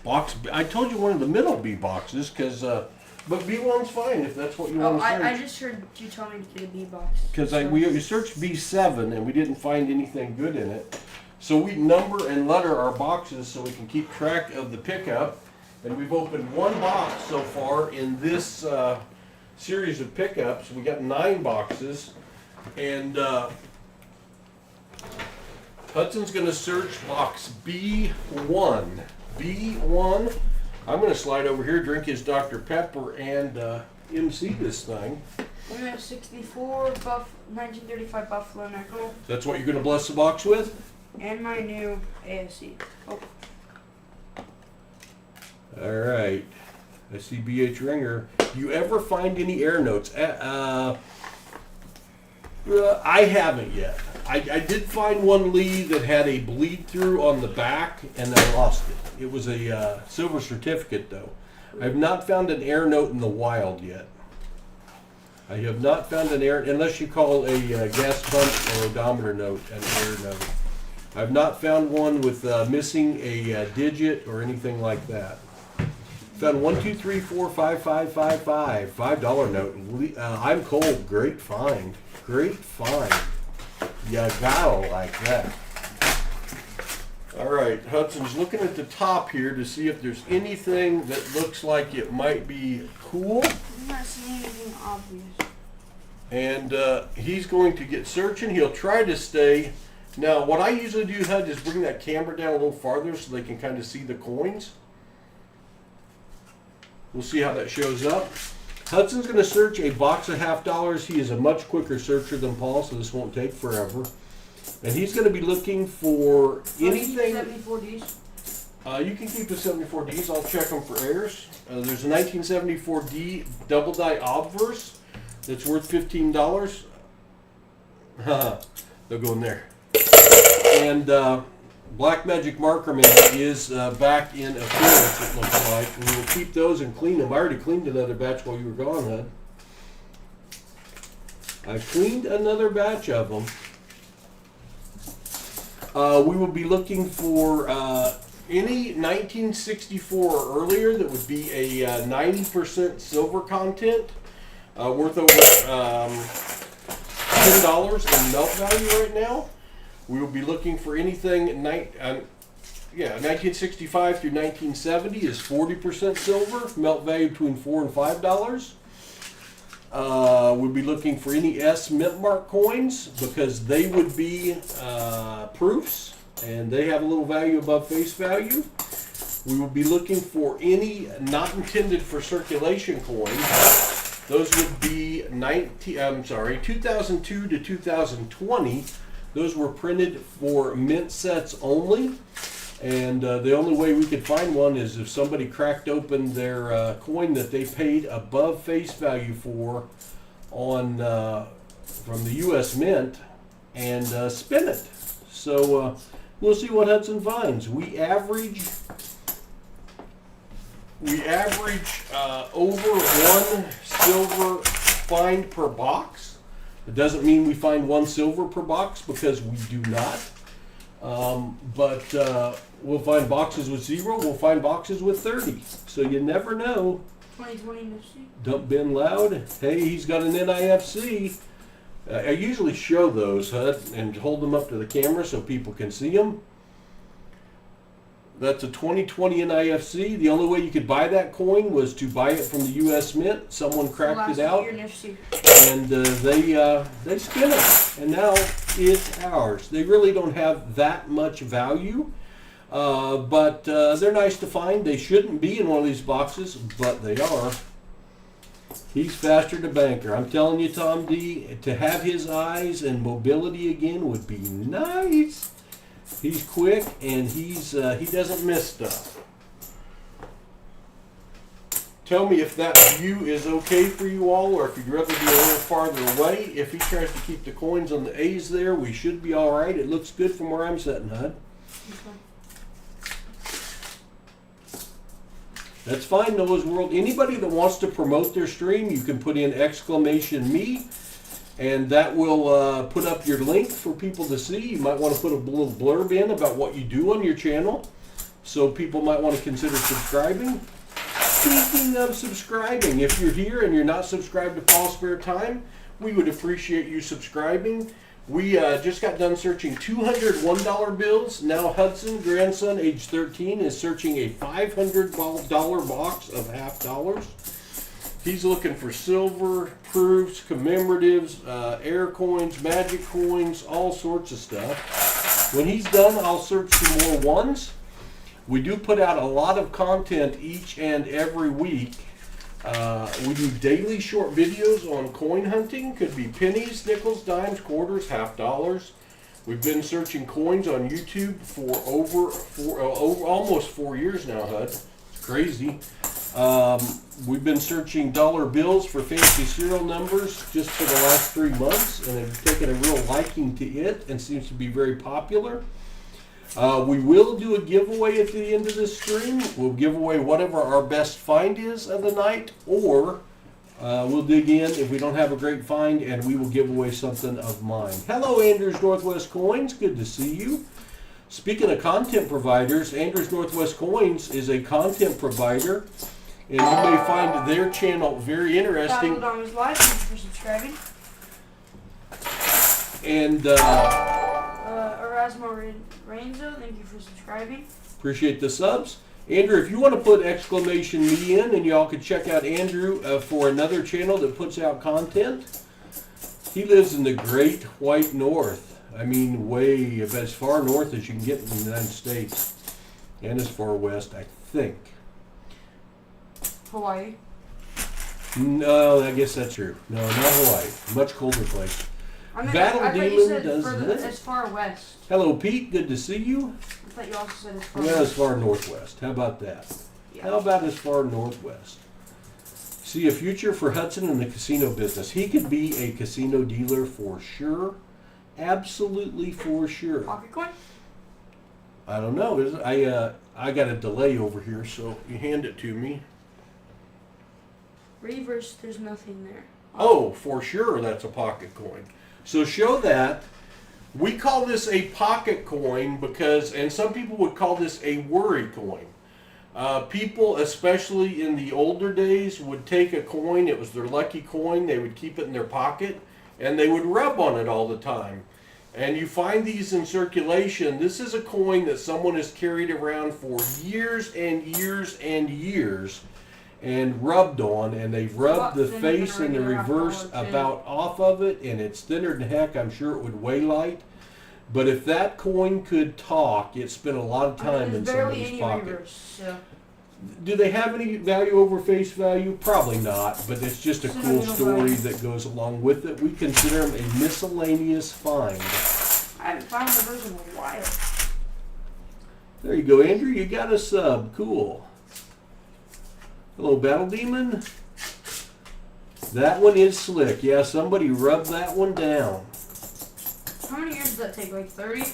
Box. I told you one of the middle B boxes, cause but B1's fine if that's what you want to search. I just heard you tell me to get a B box. Because we searched B7 and we didn't find anything good in it. So we number and letter our boxes so we can keep track of the pickup. And we've opened one box so far in this series of pickups. We got 9 boxes. And Hudson's going to search box B1. B1. I'm going to slide over here, drink his Dr. Pepper, and MC this thing. We're going to have 64 1935 Buffalo nickel. That's what you're going to bless the box with? And my new ASC. Oh. All right. I see BH Ringer. Do you ever find any air notes? I haven't yet. I did find one Lee that had a bleed through on the back, and I lost it. It was a silver certificate, though. I have not found an air note in the wild yet. I have not found an air, unless you call a gas pump or odometer note an air note. I've not found one with missing a digit or anything like that. Found 1, 2, 3, 4, 5, 5, 5, 5. $5 note. I'm cold. Great find. Great find. You gotta like that. All right, Hudson's looking at the top here to see if there's anything that looks like it might be cool. I'm not seeing anything obvious. And he's going to get searching. He'll try to stay. Now, what I usually do, Hud, is bring that camera down a little farther so they can kind of see the coins. We'll see how that shows up. Hudson's going to search a box of $50. He is a much quicker searcher than Paul, so this won't take forever. And he's going to be looking for anything. 74Ds. You can keep the 74Ds. I'll check them for errors. There's a 1974D double die obverse that's worth $15. They'll go in there. And Black Magic Marker Man is back in appearance, it looks like. And we'll keep those and clean them. I already cleaned another batch while you were gone, Hud. I cleaned another batch of them. We will be looking for any 1964 or earlier that would be a 90% silver content, worth over $10 in melt value right now. We will be looking for anything, 1965 through 1970 is 40% silver, melt value between $4 and $5. We'll be looking for any S mint mark coins because they would be proofs and they have a little value above face value. We will be looking for any not intended for circulation coins. Those would be 2002 to 2020. Those were printed for mint sets only, and the only way we could find one is if somebody cracked open their coin that they paid above face value for on from the U.S. Mint and spin it. So we'll see what Hudson finds. We average over 1 silver find per box. It doesn't mean we find 1 silver per box because we do not. But we'll find boxes with 0. We'll find boxes with 30. So you never know. 2020 NIFC. Dump bin loud. Hey, he's got an NIFC. I usually show those, Hud, and hold them up to the camera so people can see them. That's a 2020 NIFC. The only way you could buy that coin was to buy it from the U.S. Mint. Someone cracked it out, and they spin it, and now it's ours. They really don't have that much value, but they're nice to find. They shouldn't be in one of these boxes, but they are. He's faster to banker. I'm telling you, Tom D, to have his eyes and mobility again would be nice. He's quick and he doesn't miss stuff. Tell me if that view is okay for you all, or if you'd rather be a little farther away. If he tries to keep the coins on the A's there, we should be all right. It looks good from where I'm sitting, Hud. That's fine, Noah's World. Anybody that wants to promote their stream, you can put in !me, and that will put up your link for people to see. You might want to put a little blurb in about what you do on your channel, so people might want to consider subscribing. Speaking of subscribing, if you're here and you're not subscribed to PasSpareTime, we would appreciate you subscribing. We just got done searching 200 $1 bills. Now Hudson, grandson, age 13, is searching a $500 box of half dollars. He's looking for silver, proofs, commemoratives, air coins, magic coins, all sorts of stuff. When he's done, I'll search some more ones. We do put out a lot of content each and every week. We do daily short videos on coin hunting. Could be pennies, nickels, dimes, quarters, half dollars. We've been searching coins on YouTube for almost 4 years now, Hud. It's crazy. We've been searching dollar bills for fancy serial numbers just for the last 3 months, and have taken a real liking to it and seems to be very popular. We will do a giveaway at the end of this stream. We'll give away whatever our best find is of the night, or we'll dig in if we don't have a great find, and we will give away something of mine. Hello, Andrews Northwest Coins. Good to see you. Speaking of content providers, Andrews Northwest Coins is a content provider, and you may find their channel very interesting. Donald's Live, thank you for subscribing. And Erasmo Renzo, thank you for subscribing. appreciate the subs. Andrew, if you want to put !me in, and y'all could check out Andrew for another channel that puts out content. He lives in the Great White North. I mean, way as far north as you can get in the United States, and as far west, I think. Hawaii. No, I guess that's true. No, not Hawaii. Much colder place. I mean, Battle I thought you Demon said does further, this. as far west. Hello, Pete. Good to see you. I thought you also said as far Well, as west. far northwest. How about that? Yeah. How about as far northwest? See a future for Hudson in the casino business. He could be a casino dealer for sure. Absolutely for sure. Pocket coin? I don't know. I got a delay over here, so you hand it to me. Reverse, there's nothing there. Oh, for sure that's a pocket coin. So show that. We call this a pocket coin because, and some people would call this a worry coin. People, especially in the older days, would take a coin, it was their lucky coin, they would keep it in their pocket, and they would rub on it all the time. And you find these in circulation. This is a coin that someone has carried around for years and years and years and rubbed on, and they've rubbed the face in the reverse about off of it, and it's thinner than heck. I'm sure it would weigh light. But if that coin could talk, it spent a lot of time in somebody's pocket. Reverse, so. Do they have any value over face value? Probably not, but it's just a cool story that goes along with it. We consider them a miscellaneous find. I haven't found the version in a while. There you go, Andrew. You got a sub. Cool. Hello, Battle Demon. That one is slick. Yeah, somebody rubbed that one down. How many years does that take? Like 30?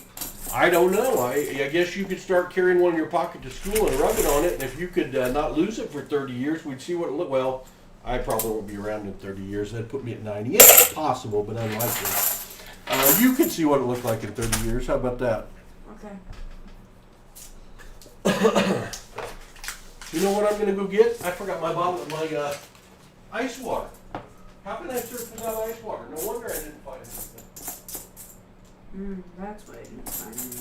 I don't know. I guess you could start carrying one in your pocket to school and rub it on it, and if you could not lose it for 30 years, we'd see what it looked. Well, I probably won't be around in 30 years. That'd put me at 90. Yeah, it's possible, but unlikely. You could see what it looked like in 30 years. How about that? Okay. You know what I'm going to go get? I forgot my bottle of my ice water. How can I surf without ice water? No wonder I didn't find anything. That's why I didn't find anything.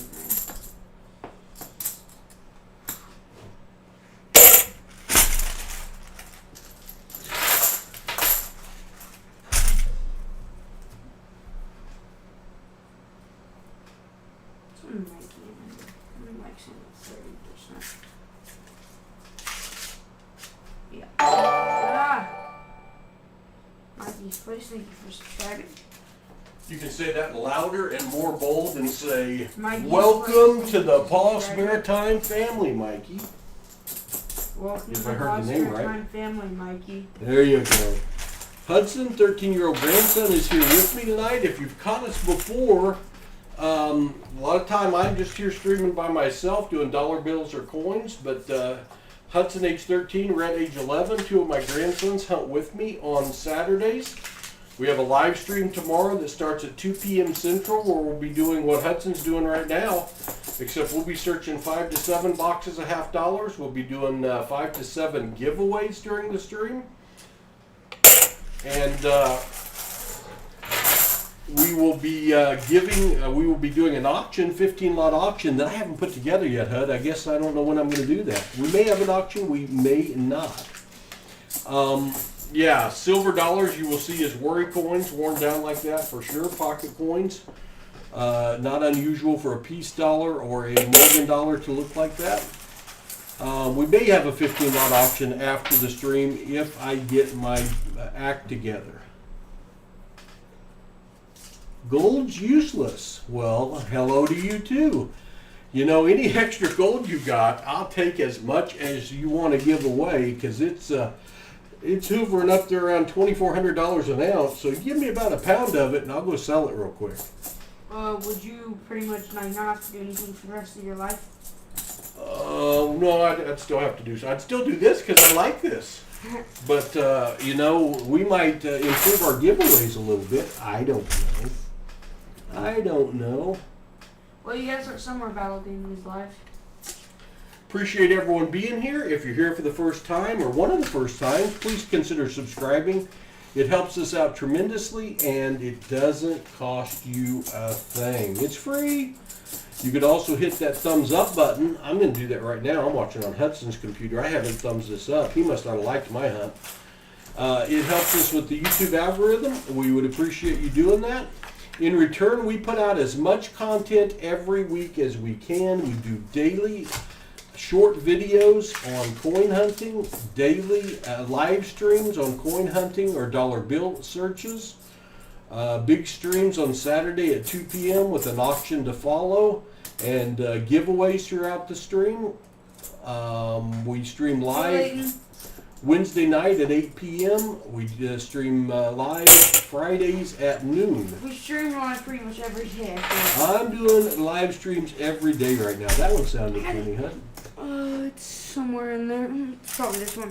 Something might be in there. Something like 30%. Yeah. Mikey's Place, thank you for subscribing. You can say that louder and more bold and say, Mikey's welcome Place, to the subscribing. PasSpareTime family, Mikey. Welcome If to I the heard the name right. PasSpareTime family, Mikey. There you go. Hudson, 13-year-old grandson, is here with me tonight. If you've caught us before, a lot of time I'm just here streaming by myself doing dollar bills or coins, but Hudson, age 13, Red, age 11. Two of my grandsons hunt with me on Saturdays. We have a live stream tomorrow that starts at 2 p.m. Central, where we'll be doing what Hudson's doing right now, except we'll be searching 5 to 7 boxes of $50. We'll be doing 5 to 7 giveaways during the stream. And we will be we will be doing an auction, 15-lot auction that I haven't put together yet, Hud. I guess I don't know when I'm going to do that. We may have an auction, we may not. Yeah, silver dollars you will see as worry coins worn down like that for sure. Pocket coins, not unusual for a peace dollar or a Morgan dollar to look like that. We may have a 15-lot auction after the stream if I get my act together. Gold's useless. Well, hello to you too. You know, any extra gold you got, I'll take as much as you want to give away, because it's hovering up there around $2,400 an ounce. So give me about a pound of it, and I'll go sell it real quick. Would you pretty much not have to do anything for the rest of your life? No, I'd still have to do so. I'd still do this because I like this. But, you know, we might improve our giveaways a little bit. I don't know. Well, you guys are somewhere Battle Gaming is live. Appreciate everyone being here. If you're here for the first time or one of the first times, please consider subscribing. It helps us out tremendously, and it doesn't cost you a thing. It's free. You could also hit that thumbs up button. I'm going to do that right now. I'm watching on Hudson's computer. I haven't thumbs this up. He must not have liked my hunt. It helps us with the YouTube algorithm. We would appreciate you doing that. In return, we put out as much content every week as we can. We do daily short videos on coin hunting, daily live streams on coin hunting or dollar bill searches, big streams on Saturday at 2 p.m. with an auction to follow, and giveaways throughout the stream. We stream live Wednesday night at 8 p.m. We stream live Fridays at noon. We stream live pretty much every day. I'm doing live streams every day right now. That one sounded funny, huh? It's somewhere in there. It's probably this one.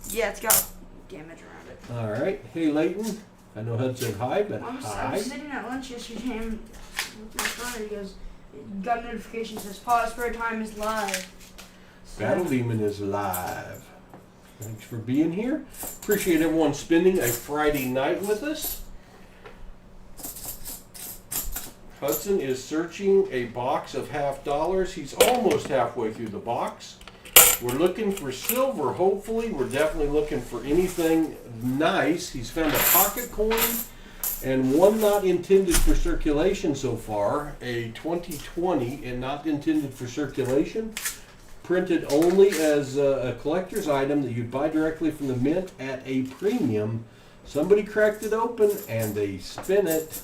Yeah, it's got damage around it. All right. Hey, Leighton. I know Hud said hi, but I hi. was sitting at lunch yesterday and my father goes, got a notification that says PasSpareTime is live. Battle Demon is live. Thanks for being here. Appreciate everyone spending a Friday night with us. Hudson is searching a box of $50. He's almost halfway through the box. We're looking for silver, hopefully. We're definitely looking for anything nice. He's found a pocket coin and one not intended for circulation so far, a 2020 and not intended for circulation. Printed only as a collector's item that you buy directly from the mint at a premium. Somebody cracked it open and they spin it.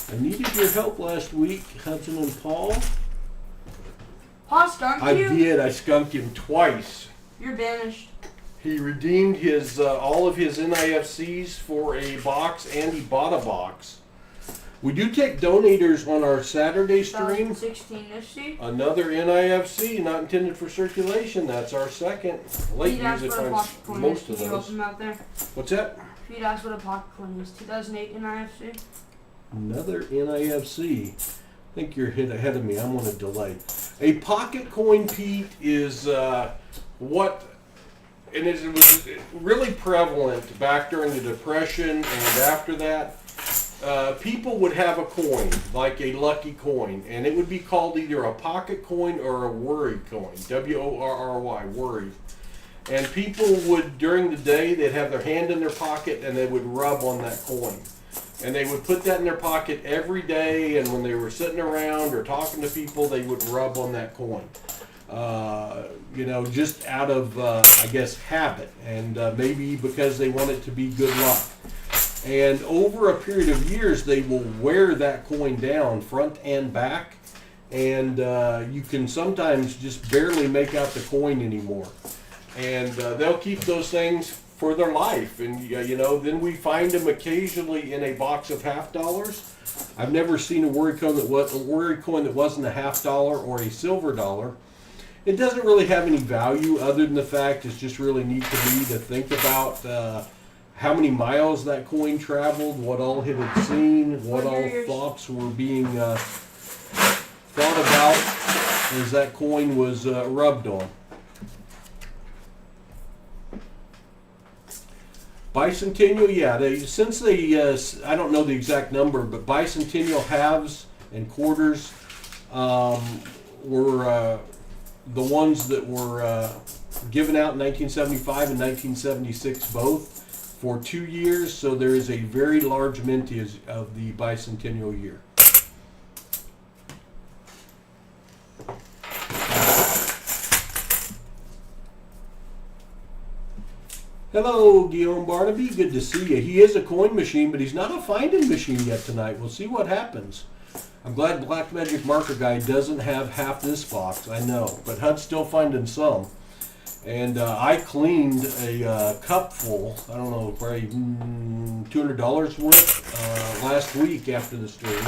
I needed your help last week, Hudson and Paul. Paul skunked you? I did. I skunked him twice. You're banished. He redeemed his all of his NIFCs for a box, and he bought a box. We do take donators on our Saturday stream. 2016 NIFC. Another NIFC, not intended for circulation. That's our second. Late usually finds most of those. Out there? What's that? If you'd ask what a pocket coin is, 2008 NIFC. Another NIFC. I think you're ahead of me. I'm on a delay. A pocket coin, Pete, is what, and it was really prevalent back during the Depression and after that. People would have a coin, like a lucky coin, and it would be called either a pocket coin or a worry coin, W-O-R-R-Y, worry. And people would, during the day, they'd have their hand in their pocket and they would rub on that coin. And they would put that in their pocket every day, and when they were sitting around or talking to people, they would rub on that coin. You know, just out of, I guess, habit, and maybe because they want it to be good luck. And over a period of years, they will wear that coin down, front and back, and you can sometimes just barely make out the coin anymore. And they'll keep those things for their life. And you know, then we find them occasionally in a box of $half. I've never seen a worry coin that wasn't a $half or a silver dollar. It doesn't really have any value other than the fact it's just really neat to me to think about how many miles that coin traveled, what all it had seen, what all thoughts were being thought about as that coin was rubbed on. Bicentennial, yeah, I don't know the exact number, but bicentennial halves and quarters were the ones that were given out in 1975 and 1976 both for 2 years, so there is a very large mintage of the bicentennial year. Hello, Guillaume Barnaby. Good to see you. He is a coin machine, but he's not a finding machine yet tonight. We'll see what happens. I'm glad Black Magic Marker Guy doesn't have half this box. I know, but Hud's still finding some. And I cleaned a cup full, I don't know, probably $200 worth last week after the stream.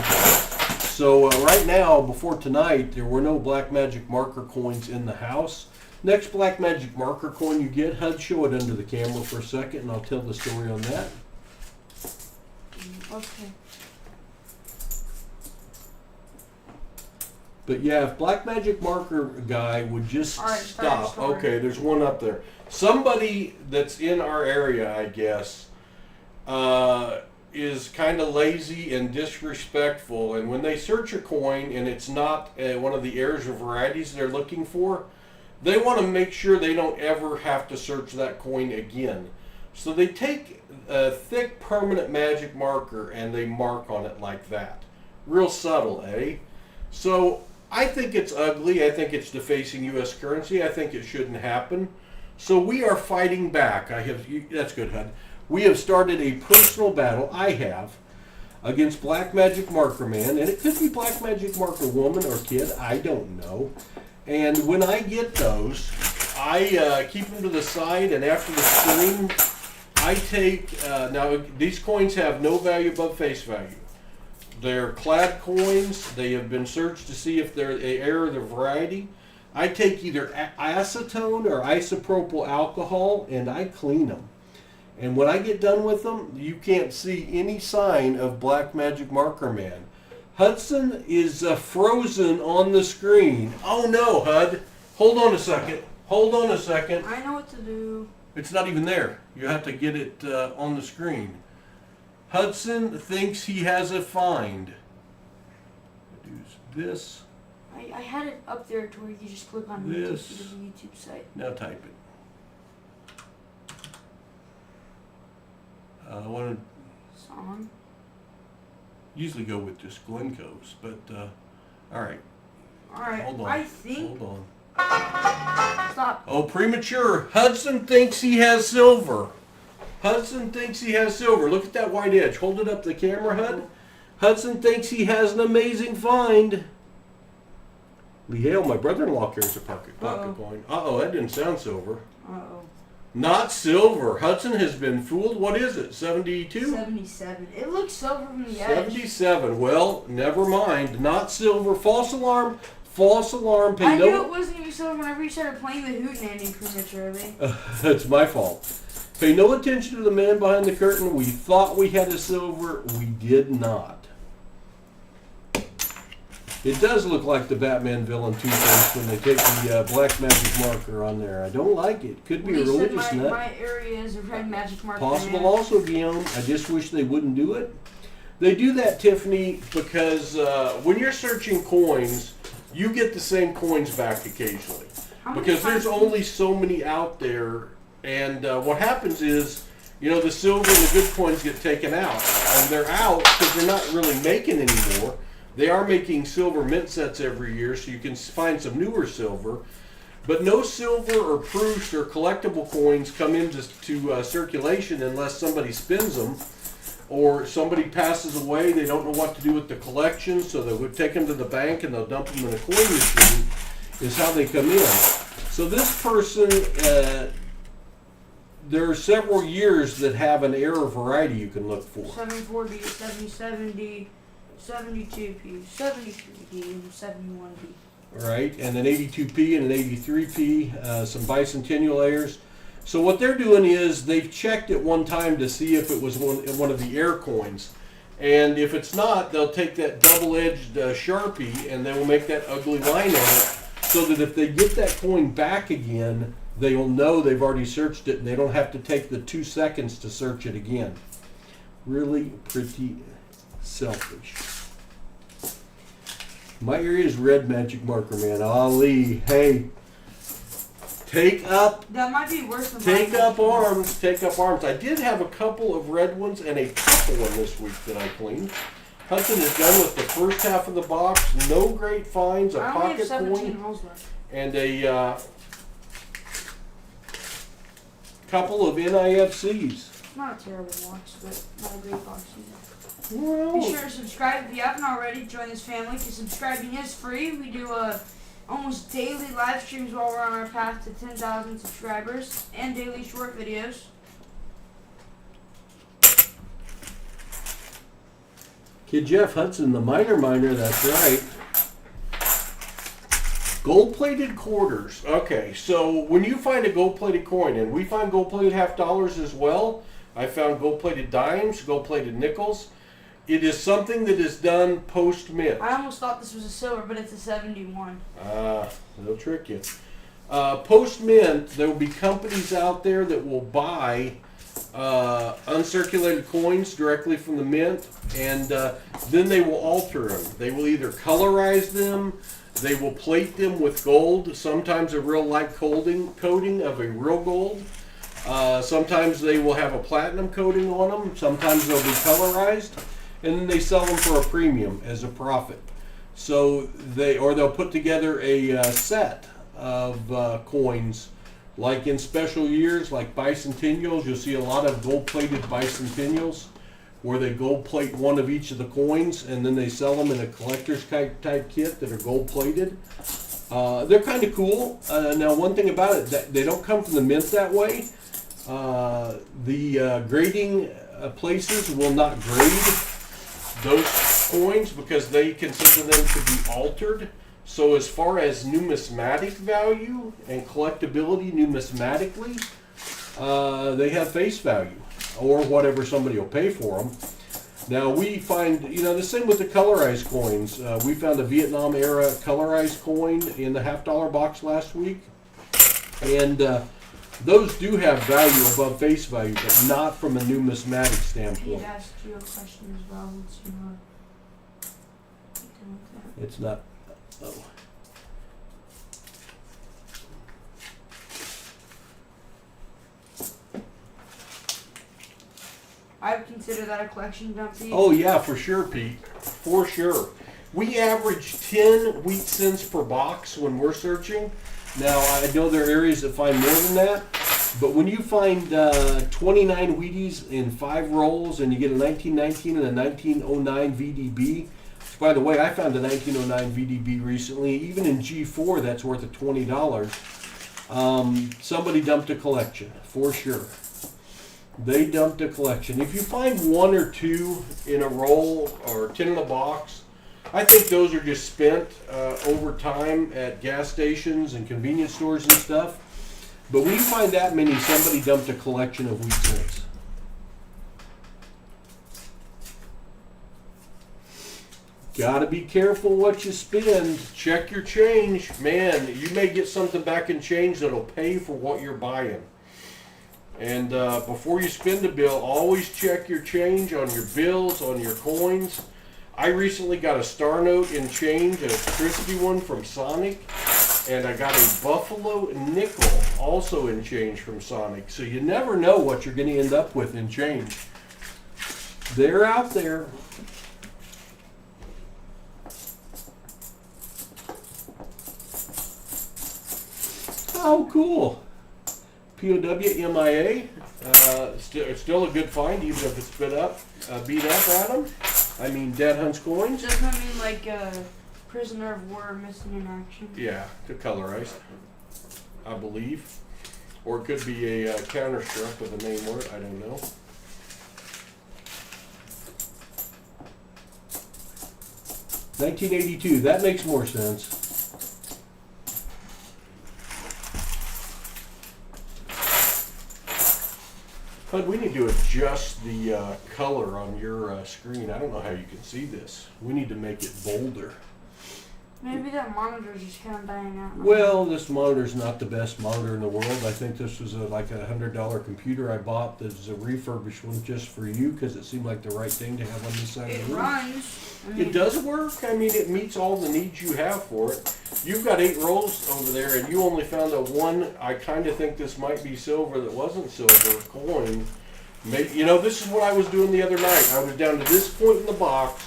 So right now, before tonight, there were no Black Magic Marker coins in the house. Next Black Magic Marker coin you get, Hud, show it under the camera for a second and I'll tell the story on that. Okay. But yeah, if Black Magic Marker Guy would just stop. story. Okay, there's one up there. Somebody that's in our area, I guess, is kind of lazy and disrespectful. And when they search a coin and it's not one of the adheres or varieties they're looking for, they want to make sure they don't ever have to search that coin again. So they take a thick permanent magic marker and they mark on it like that. Real subtle, eh? So I think it's ugly. I think it's defacing U.S. currency. I think it shouldn't happen. So we are fighting back. That's good, Hud. We have started a personal battle, I have, against Black Magic Marker Man. And it could be Black Magic Marker Woman or Kid. I don't know. And when I get those, I keep them to the side, and after the stream, I take, now these coins have no value above face value. They're clad coins. They have been searched to see if they're an adhere or the variety. I take either acetone or isopropyl alcohol, and I clean them. And when I get done with them, you can't see any sign of Black Magic Marker Man. Hudson is frozen on the screen. Oh no, Hud. Hold on a second. Hold on a second. I know what to do. It's not even there. You have to get it on the screen. Hudson thinks he has a find. Do this. I had it up there to where you just click on This. the YouTube site. Now type it. I want to Song. usually go with just Glencoe's, but all right. Alright, Hold on. I think. Hold on. Stop. Oh, premature. Hudson thinks he has silver. Hudson thinks he has silver. Look at that white edge. Hold it up to the camera, Hud. Hudson thinks he has an amazing find. Lee Hale, my brother-in-law, carries a pocket coin. Uh-oh, that didn't sound silver. Uh-oh. Not silver. Hudson has been fooled. What is it, 72? 77. It looks silver from the edge. 77. Well, never mind. Not silver. False alarm. False alarm. I knew it wasn't even silver whenever you started playing the hootenanny prematurely. It's my fault. Pay no attention to the man behind the curtain. We thought we had a silver. We did not. It does look like the Batman villain Two-Face when they take the black magic marker on there. I don't like it. Could be a religious nut. My area is a red magic marker. Possible also, Guillaume. I just wish they wouldn't do it. They do that, Tiffany, because when you're searching coins, you get the same coins back occasionally. Because there's only so many out there. And what happens is, you know, the silver and the good coins get taken out. And they're out because they're not really making anymore. They are making silver mint sets every year, so you can find some newer silver. But no silver or proofs or collectible coins come into circulation unless somebody spins them or somebody passes away. They don't know what to do with the collection, so they would take them to the bank and they'll dump them in a coin machine, is how they come in. So this person there are several years that have an error variety you can look for. 74D, 7070, 72P, 73D, and 71D. Right, and an 82P and an 83P, some bicentennial errors. So what they're doing is they've checked it one time to see if it was one of the air coins. And if it's not, they'll take that double-edged Sharpie and they will make that ugly line on it so that if they get that coin back again, they will know they've already searched it and they don't have to take the 2 seconds to search it again. Really pretty selfish. My area is red magic marker, man. Ali, hey, take up. That might be worse than Take up arms. Take up arms. I did have a couple of red ones and a purple one this week that I cleaned. Hudson is done with the first half of the box. No great finds. A I only have pocket 17 coin rolls left. and a couple of NIFCs. Not a terrible box, but not a great box either. Well, Be sure to subscribe if you haven't already. Join this family because subscribing is free. We do almost daily live streams while we're on our path to 10,000 subscribers and daily short videos. Kid Jeff Hudson, the miner, that's right. Gold-plated quarters. Okay, so when you find a gold-plated coin, and we find gold-plated half dollars as well, I found gold-plated dimes, gold-plated nickels. It is something that is done post-mint. I almost thought this was a silver, but it's a 71. They'll trick you. Post-mint, there will be companies out there that will buy uncirculated coins directly from the mint, and then they will alter them. They will either colorize them, they will plate them with gold, sometimes a real light coating of a real gold. Sometimes they will have a platinum coating on them, sometimes they'll be colorized, and then they sell them for a premium as a profit. So they'll put together a set of coins. Like in special years, like bicentennials, you'll see a lot of gold-plated bicentennials where they gold plate one of each of the coins and then they sell them in a collector's type kit that are gold-plated. They're kind of cool. Now, one thing about it, they don't come from the mint that way. The grading places will not grade those coins because they consider them to be altered. So as far as numismatic value and collectability numismatically, they have face value or whatever somebody will pay for them. Now we find, the same with the colorized coins. We found a Vietnam era colorized coin in the $50 box last week. And those do have value above face value, but not from a numismatic He standpoint. asked you a question as well. Let's see what. It's not. Oh. I would consider that a collection dump, Pete. Oh yeah, for sure, Pete. For sure. We average 10 wheat cents per box when we're searching. Now, I know there are areas that find more than that, but when you find 29 Wheaties in 5 rolls and you get a 1919 and a 1909 VDB, by the way, I found a 1909 VDB recently. Even in G4, that's worth of $20. Somebody dumped a collection, for sure. They dumped a collection. If you find 1 or 2 in a roll or 10 in a box, I think those are just spent over time at gas stations and convenience stores and stuff. But when you find that many, somebody dumped a collection of wheat cents. Gotta be careful what you spend. Check your change. Man, you may get something back in change that'll pay for what you're buying. And before you spend a bill, always check your change on your bills, on your coins. I recently got a Star Note in change, a crispy one from Sonic, and I got a Buffalo nickel also in change from Sonic. So you never know what you're going to end up with in change. They're out there. Oh, cool. POW MIA. Still a good find, even if it's beat up, Adam. I mean, Dad Hunts coins. Doesn't that mean like prisoner of war missing in action? Yeah, to colorize, I believe. Or it could be a counter struck with a name on it, I don't know. $1982, that makes more sense. Bud, we need to adjust the color on your screen. I don't know how you can see this. We need to make it bolder. Maybe that monitor's just kind of dying out. Well, this monitor's not the best monitor in the world. I think this was like a $100 computer I bought that's a refurbished one just for you because it seemed like the right thing to have on this side of the room. It runs. I mean, It does work. I mean, it meets all the needs you have for it. You've got 8 rolls over there, and you only found a one. I kind of think this might be silver that wasn't silver coin. Maybe, you know, this is what I was doing the other night. I was down to this point in the box,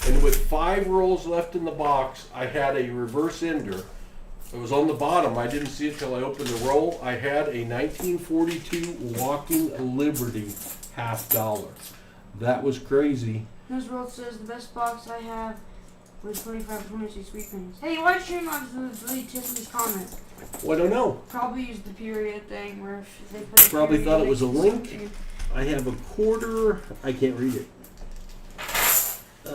and with 5 rolls left in the box, I had a reverse ender. It was on the bottom. I didn't see it till I opened the roll. I had a 1942 Walking Liberty $50. That was crazy. This world says the best box I have was 25 26 wheat pennies. Hey, why did you not delete Tiffany's comment? Well, I don't know. Probably used the period thing where if they put a Probably period, thought it was a makes link. something. I have a quarter. I can't read it. Do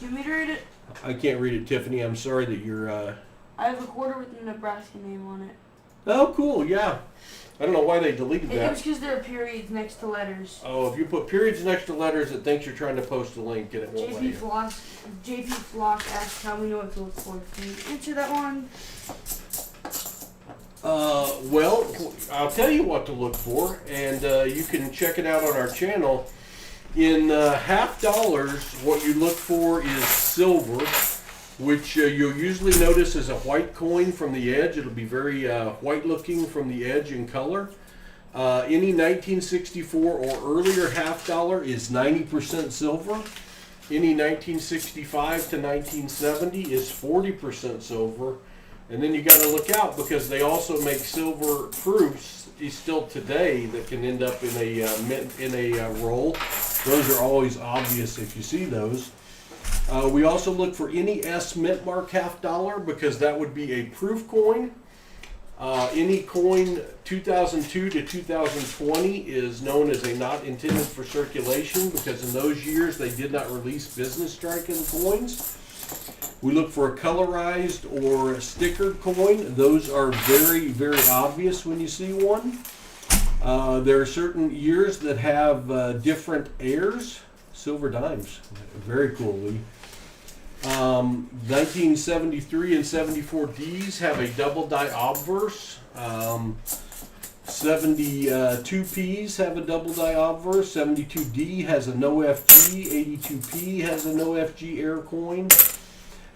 you want me to read it? I can't read it, Tiffany. I'm sorry that you're. I have a quarter with the Nebraska name on it. Oh, cool. Yeah. I don't know why they deleted It was that. because there are periods next to letters. Oh, if you put periods next to letters, it thinks you're trying to post a link and it won't let you. JP Flock asks how we know what to look for. Can you answer that one? Well, I'll tell you what to look for, and you can check it out on our channel. In $50, what you look for is silver, which you'll usually notice is a white coin from the edge. It'll be very white looking from the edge in color. Any 1964 or earlier $50 is 90% silver. Any 1965 to 1970 is 40% silver. And then you got to look out because they also make silver proofs still today that can end up in a roll. Those are always obvious if you see those. We also look for any S mint mark $50 because that would be a proof coin. Any coin 2002 to 2020 is known as a not intended for circulation because in those years they did not release business striking coins. We look for a colorized or a stickered coin. Those are very, very obvious when you see one. There are certain years that have different heirs. Silver dimes. Very cool, Lee. 1973 and 74 Ds have a double die obverse. 72 Ps have a double die obverse. 72 D has a no FG. 82 P has a no FG air coin.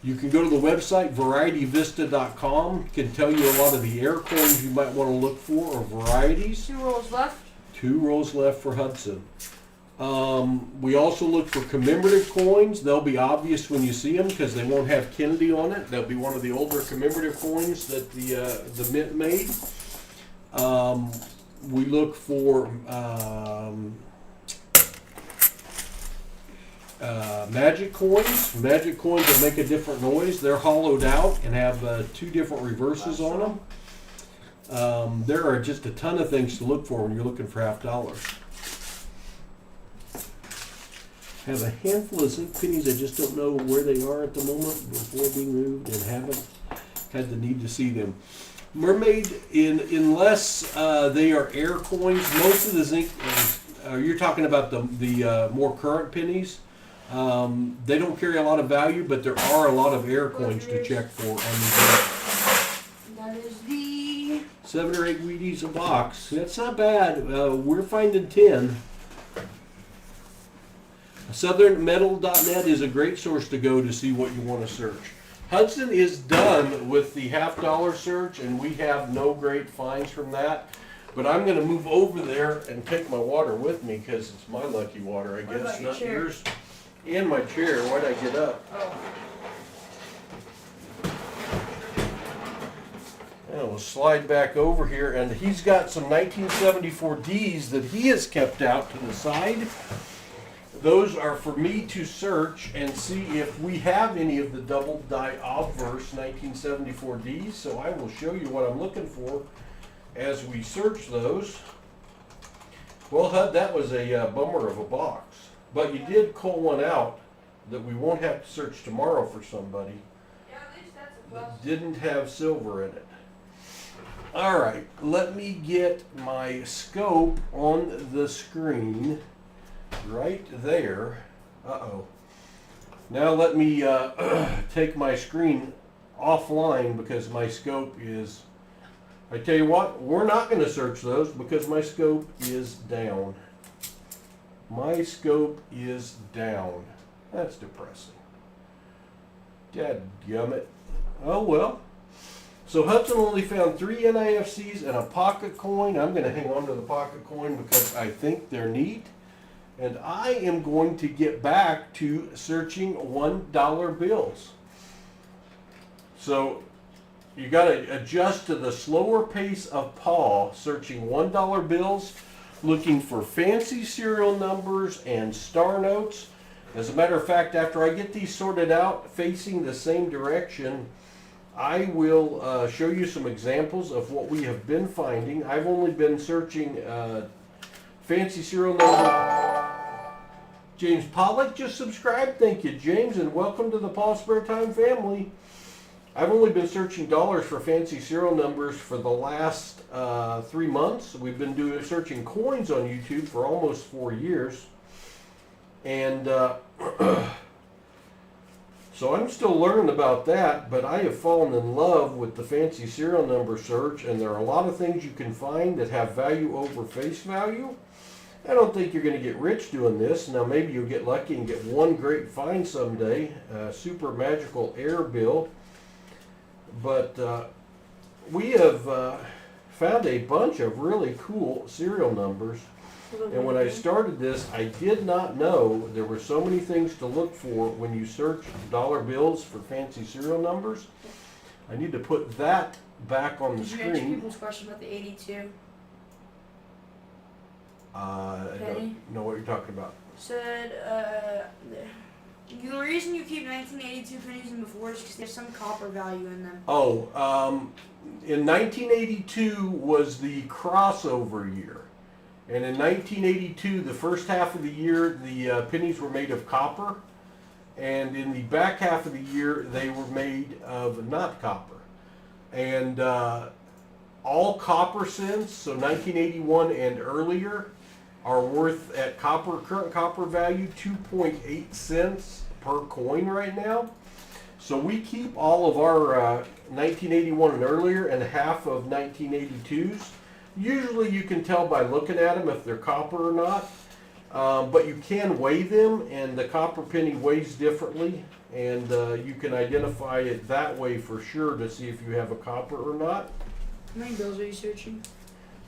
You can go to the website varietyvista.com. It can tell you a lot of the air coins you might want to look for or varieties. 2 rolls left. 2 rolls left for Hudson. We also look for commemorative coins. They'll be obvious when you see them because they won't have Kennedy on it. They'll be one of the older commemorative coins that the mint made. We look for magic coins. Magic coins that make a different noise. They're hollowed out and have 2 different reverses on them. There are just a ton of things to look for when you're looking for $50. Have a handful of zinc pennies. I just don't know where they are at the moment before being moved and haven't had the need to see them. Mermaid, unless they are air coins, most of the zinc, you're talking about the more current pennies. They don't carry a lot of value, but there are a lot of air coins to check for on the That is the 7 or 8 Wheaties a box. That's not bad. We're finding 10. SouthernMetal.net is a great source to go to see what you want to search. Hudson is done with the $50 search, and we have no great finds from that. But I'm going to move over there and take my water with me because it's my lucky water, I guess, about your not chair? yours. And my chair. Why'd I get up? oh. And we'll slide back over here, and he's got some 1974 Ds that he has kept out to the side. those are for me to search and see if we have any of the double die obverse 1974Ds. So I will show you what I'm looking for as we search those. Well, Hud, that was a bummer of a box. But you did call one out that we won't have to search tomorrow for somebody. Yeah, at least that's a plus. That didn't have silver in it. All right, let me get my scope on the screen right there. Uh-oh. Now let me take my screen offline because my scope is, I tell you what, we're not going to search those because my scope is down. My scope is down. That's depressing. Dadgummit. Oh well. So Hudson only found 3 NIFCs and a pocket coin. I'm going to hang on to the pocket coin because I think they're neat. And I am going to get back to searching $1 bills. So you got to adjust to the slower pace of Paul searching $1 bills, looking for fancy serial numbers and star notes. As a matter of fact, after I get these sorted out facing the same direction, I will show you some examples of what we have been finding. I've only been searching fancy serial numbers. James Pollock just subscribed. Thank you, James, and welcome to the PasSpareTime family. I've only been searching dollars for fancy serial numbers for the last 3 months. We've been searching coins on YouTube for almost 4 years. And so I'm still learning about that, but I have fallen in love with the fancy serial number search, and there are a lot of things you can find that have value over face value. I don't think you're going to get rich doing this. Now maybe you'll get lucky and get one great find someday, super magical air bill. But we have found a bunch of really cool serial numbers. And when I started this, I did not know there were so many things to look for when you search dollar bills for fancy serial numbers. I need to put that back on the Did you answer screen. people's question about the 82? I don't know what you're talking about. Said, the reason you keep 1982 pennies in before is because there's some copper value in them. Oh, in 1982 was the crossover year. And in 1982, the first half of the year, the pennies were made of copper. And in the back half of the year, they were made of not copper. And all copper cents, so 1981 and earlier, are worth at current copper value 2.8 cents per coin right now. So we keep all of our 1981 and earlier and half of 1982s. Usually you can tell by looking at them if they're copper or not, but you can weigh them, and the copper penny weighs differently, and you can identify it that way for sure to see if you have a copper or not. How many bills are you searching?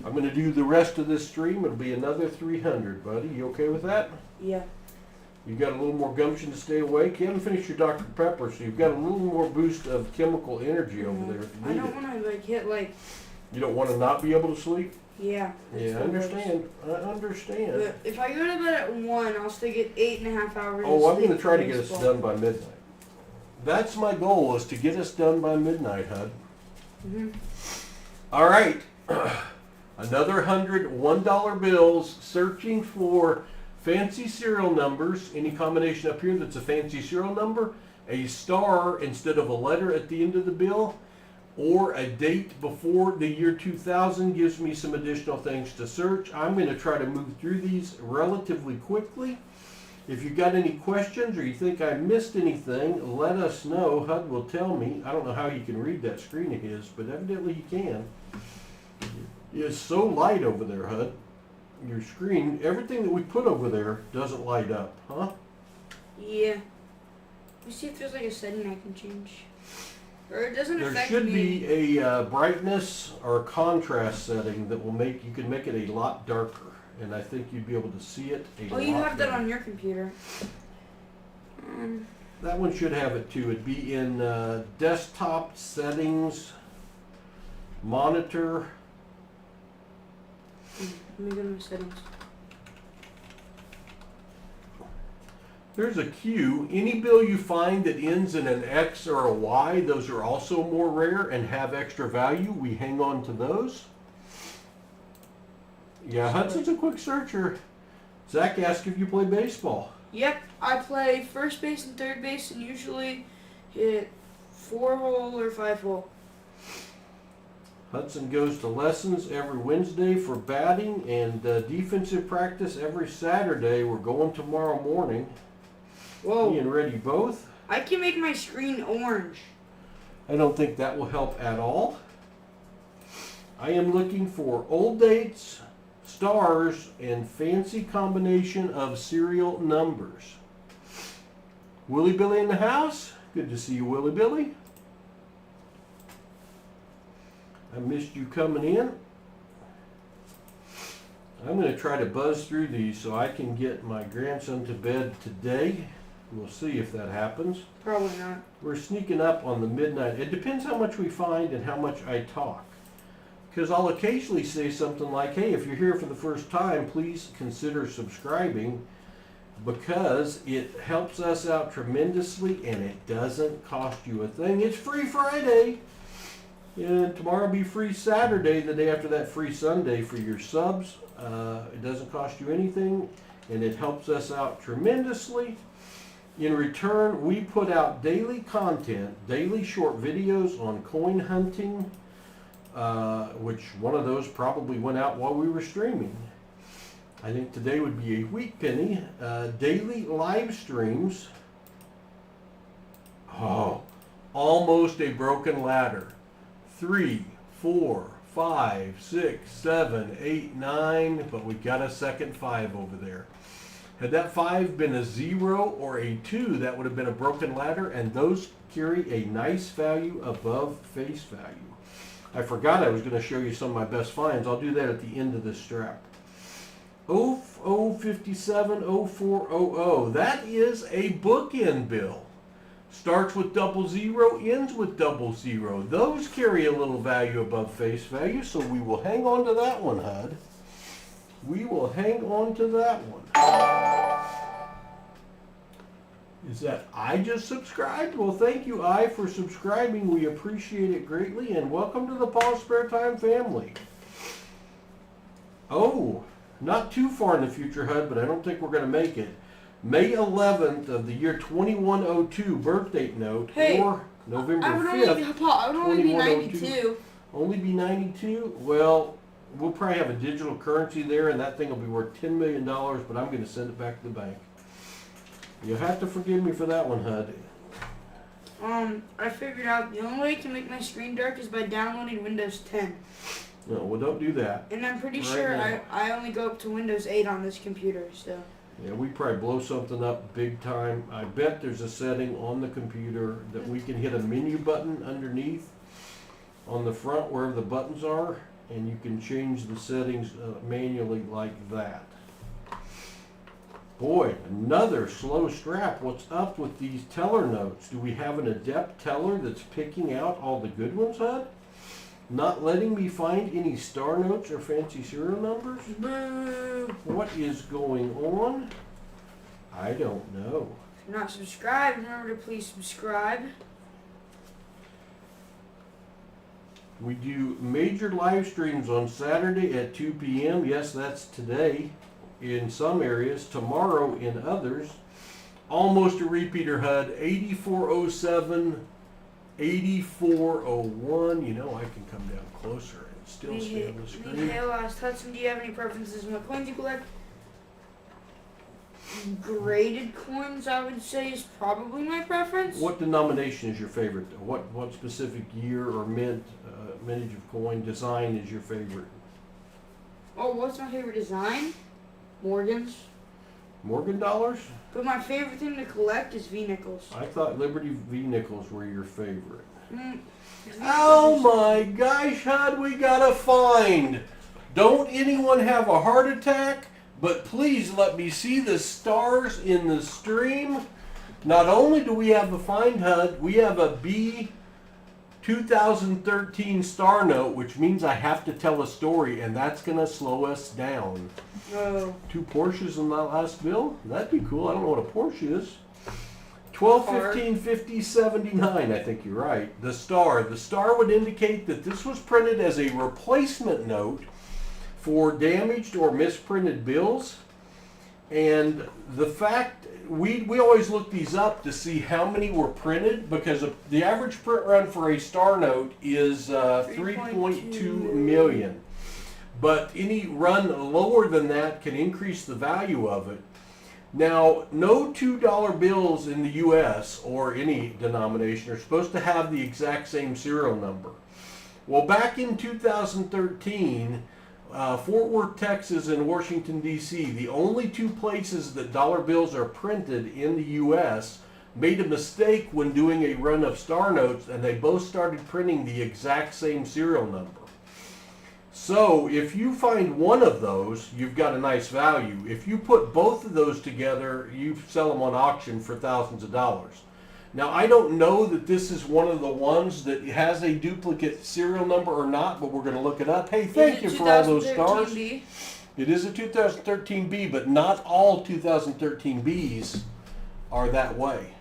I'm going to do the rest of this stream. It'll be another 300, buddy. You okay with that? Yeah. You got a little more gumption to stay awake. You haven't finished your Dr. Pepper, so you've got a little more boost of chemical energy over there if you I need don't it. want to hit You don't want to not be able to sleep? Yeah. Yeah, I understand. I understand. But if I go to bed at 1, I'll still get 8.5 hours. Oh, of I'm going to sleep try to for get us baseball. done by midnight. That's my goal, is to get us done by midnight, Hud. All right. Another 100 $1 bills, searching for fancy serial numbers. Any combination up here that's a fancy serial number, a star instead of a letter at the end of the bill, or a date before the year 2000 gives me some additional things to search. I'm going to try to move through these relatively quickly. If you've got any questions or you think I missed anything, let us know. HUD will tell me. I don't know how you can read that screen of his, but evidently you can. It's so light over there, HUD. Your screen, everything that we put over there doesn't light up, huh? Yeah. Let me see if there's like a setting I can change. Or it doesn't There affect should me. be a brightness or contrast setting that will make, you can make it a lot darker. And I think you'd be able to see it a lot. Oh, you have that better. on your computer. That one should have it too. It'd be in desktop settings, monitor. Let me go to my settings. There's a Q. Any bill you find that ends in an X or a Y, those are also more rare and have extra value. We hang on to those. Yeah, Hudson's a quick searcher. Zach asked if you play baseball. Yep, I play first base and third base and usually hit 4-hole or 5-hole. Hudson goes to lessons every Wednesday for batting and defensive practice every Saturday. We're going tomorrow morning. Whoa. Being ready both. I can make my screen orange. I don't think that will help at all. I am looking for old dates, stars, and fancy combination of serial numbers. Willie Billy in the house. Good to see you, Willie Billy. I missed you coming in. I'm going to try to buzz through these so I can get my grandson to bed today. We'll see if that happens. Probably not. We're sneaking up on the midnight. It depends how much we find and how much I talk. Because I'll occasionally say something like, hey, if you're here for the first time, please consider subscribing, because it helps us out tremendously and it doesn't cost you a thing. It's free Friday. And tomorrow will be free Saturday, the day after that free Sunday for your subs. It doesn't cost you anything and it helps us out tremendously. In return, we put out daily content, daily short videos on coin hunting, which one of those probably went out while we were streaming. I think today would be a wheat penny. Daily live streams. Oh, almost a broken ladder. 3, 4, 5, 6, 7, 8, 9, but we got a second 5 over there. Had that 5 been a 0 or a 2, that would have been a broken ladder, and those carry a nice value above face value. I forgot I was going to show you some of my best finds. I'll do that at the end of this strap. 0057 0400. That is a bookend bill. Starts with 00, ends with 00. Those carry a little value above face value, so we will hang on to that one, Hud. We will hang on to that one. Is that I just subscribed? Well, thank you, I, for subscribing. We appreciate it greatly, and welcome to the PasSpareTime family. Oh, not too far in the future, Hud, but I don't think we're going to make it. May 11th of the year 2102 birth date note, hey, or November 5th. I would only be 92. Only be 92? Well, we'll probably have a digital currency there, and that thing will be worth $10 million, but I'm going to send it back to the bank. You'll have to forgive me for that one, Hud. I figured out the only way to make my screen dark is by downloading Windows 10. No, well, don't do that. And I'm pretty Right sure now. I only go up to Windows 8 on this computer, so. Yeah, we probably blow something up big time. I bet there's a setting on the computer that we can hit a menu button underneath on the front where the buttons are, and you can change the settings manually like that. Boy, another slow strap. What's up with these teller notes? Do we have an adept teller that's picking out all the good ones, Hud? Not letting me find any star notes or fancy serial numbers? Boo! What is going on? I don't know. If you're not subscribed, remember to please subscribe. We do major live streams on Saturday at 2 p.m. Yes, that's today in some areas. Tomorrow in others. Almost a repeater, Hud. 8407, 8401. You know, I can come down closer and still stay on the screen. Mihail asked, Hudson, do you have any preferences in what coins you collect? Graded coins, I would say, is probably my preference. What denomination is your favorite? What specific year or mintage of coin design is your favorite? Oh, what's my favorite design? Morgan's. Morgan dollars? But my favorite thing to collect is V-nickels. I thought Liberty V-nickels were your favorite. V-nickels Oh my gosh, Hud, we got a find. Don't anyone have a heart attack, but please let me see the stars in the stream. Not only do we have a find, Hud, we have a B2 2013 star note, which means I have to tell a story, and that's going to slow us down. Oh. 2 Porsches in that last bill? That'd be cool. I don't know what a Porsche is. 12, 15, 50, 79. I think you're right. The star. The star would indicate that this was printed as a replacement note for damaged or misprinted bills. And the fact, we always look these up to see how many were printed, because the average print run for a star note is 3.2 million. But any run lower than that can increase the value of it. Now, no $2 bills in the U.S. or any denomination are supposed to have the exact same serial number. Well, back in 2013, Fort Worth, Texas, and Washington, D.C., the only 2 places that dollar bills are printed in the U.S., made a mistake when doing a run of star notes, and they both started printing the exact same serial number. So if you find one of those, you've got a nice value. If you put both of those together, you sell them on auction for thousands of dollars. Now, I don't know that this is one of the ones that has a duplicate serial number or not, but we're going to look it up. Hey, thank you for all those stars. B? It is a 2013B, but not all 2013Bs are that way.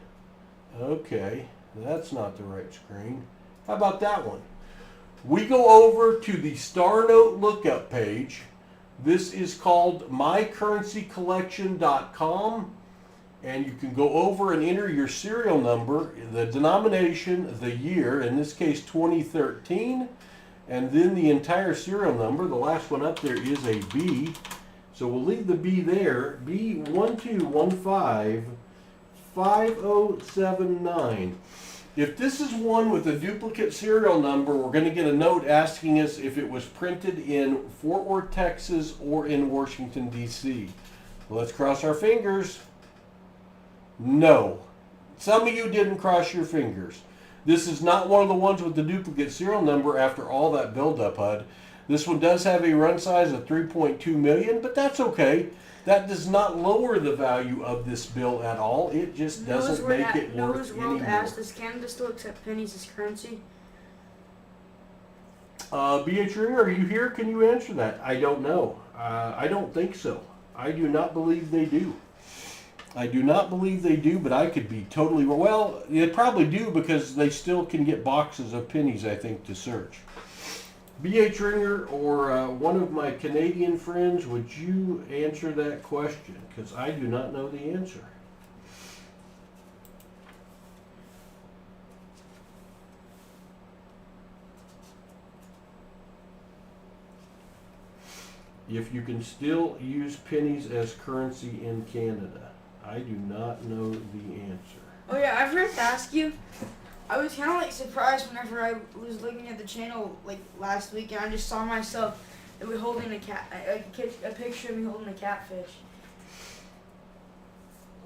Okay, that's not the right screen. How about that one? We go over to the Star Note lookup page. This is called mycurrencycollection.com, and you can go over and enter your serial number, the denomination, the year, in this case 2013, and then the entire serial number. The last one up there is a B, so we'll leave the B there, B12155079. If this is one with a duplicate serial number, we're going to get a note asking us if it was printed in Fort Worth, Texas, or in Washington, D.C. Let's cross our fingers. No. Some of you didn't cross your fingers. This is not one of the ones with the duplicate serial number after all that buildup, HUD. This one does have a run size of 3.2 million, but that's okay. That does not lower the value of this bill at all. It just doesn't make it worth any more. Asked, does Canada still accept pennies as currency? B.H. Ringer, are you here? Can you answer that? I don't know. I don't think so. I do not believe they do. I do not believe they do, but I could be totally wrong. Well, they probably do, because they still can get boxes of pennies, I think, to search. B.H. Ringer or one of my Canadian friends, would you answer that question? Because I do not know the answer. If you can still use pennies as currency in Canada. I do not know the answer. Oh yeah, I forgot to ask you. I was kind of like surprised whenever I was looking at the channel like last week, and I just saw myself holding a picture of me holding a catfish.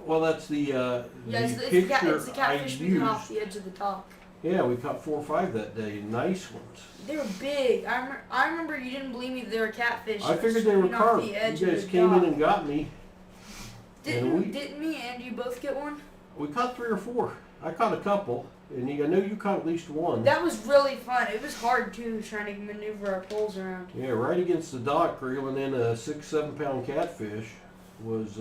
Well, that's the picture it's the catfish we caught off the edge of the dock. Yeah, we caught 4 or 5 that day. Nice ones. They were big. I remember you didn't believe me that they were catfish. I figured they were carp. You guys came in and got me. Didn't me and you both get one? We caught 3 or 4. I caught a couple, and I know you caught at least one. That was really fun. It was hard too, trying to maneuver our poles around. Yeah, right against the dock, reeling in a 6-7 pound catfish was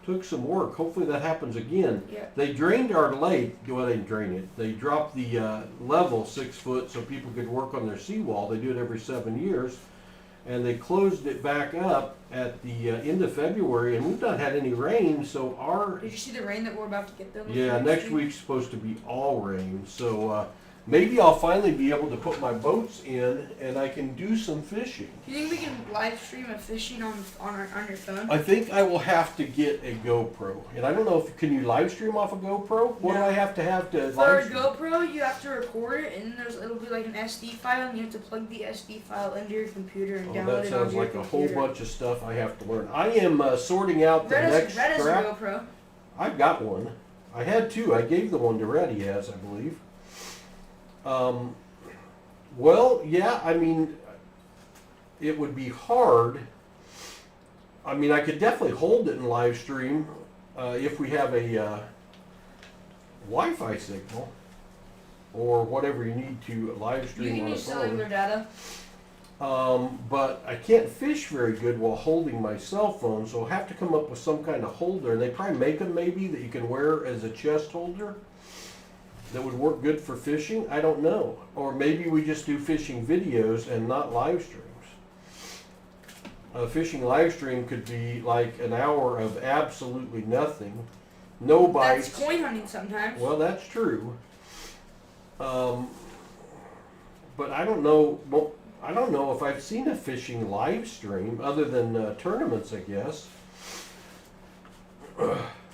took some work. Hopefully that happens again. Yeah. They drained our lake. Well, they didn't drain it. They dropped the level 6 foot so people could work on their seawall. They do it every 7 years. And they closed it back up at the end of February, and we've not had any rain, so our... Did you see the rain that we're about to get though? Yeah, next week's supposed to be all rain, so maybe I'll finally be able to put my boats in and I can do some fishing. Do you think we can live stream a fishing on your phone? I think I will have to get a GoPro, and I don't know if can you live stream off a GoPro? What do I have to For live a stream? GoPro, you have to record it, and it'll be like an SD file, and you have to plug the SD file into your computer and download it onto your computer. That sounds like a whole bunch of stuff I have to learn. I am sorting out the next Red is a strap. GoPro. I've got one. I had 2. I gave the one to Reddy as, I believe. Well, yeah, I mean, it would be hard. I mean, I could definitely hold it in live stream if we have a Wi-Fi signal. or whatever you need to live You stream can on a use cellular phone. data. But I can't fish very good while holding my cell phone, so I'll have to come up with some kind of holder. And they probably make them maybe that you can wear as a chest holder that would work good for fishing. I don't know. Or maybe we just do fishing videos and not live streams. A fishing live stream could be like an hour of absolutely nothing, no bites. That's coin hunting sometimes. Well, that's true. But I don't know. Well, I don't know if I've seen a fishing live stream other than tournaments, I guess.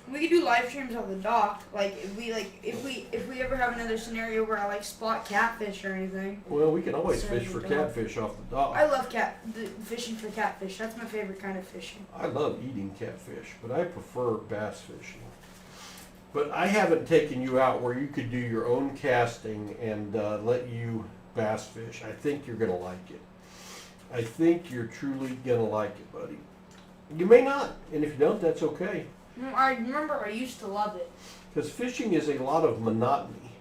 We could do live streams on the dock. Like if we ever have another scenario where I like spot catfish or anything. Well, we can always Sorry, fish for the dog. catfish off the dock. I love fishing for catfish. That's my favorite kind of fishing. I love eating catfish, but I prefer bass fishing. But I haven't taken you out where you could do your own casting and let you bass fish. I think you're gonna like it. I think you're truly gonna like it, buddy. You may not, and if you don't, that's okay. I remember I used to love it. Because fishing is a lot of monotony,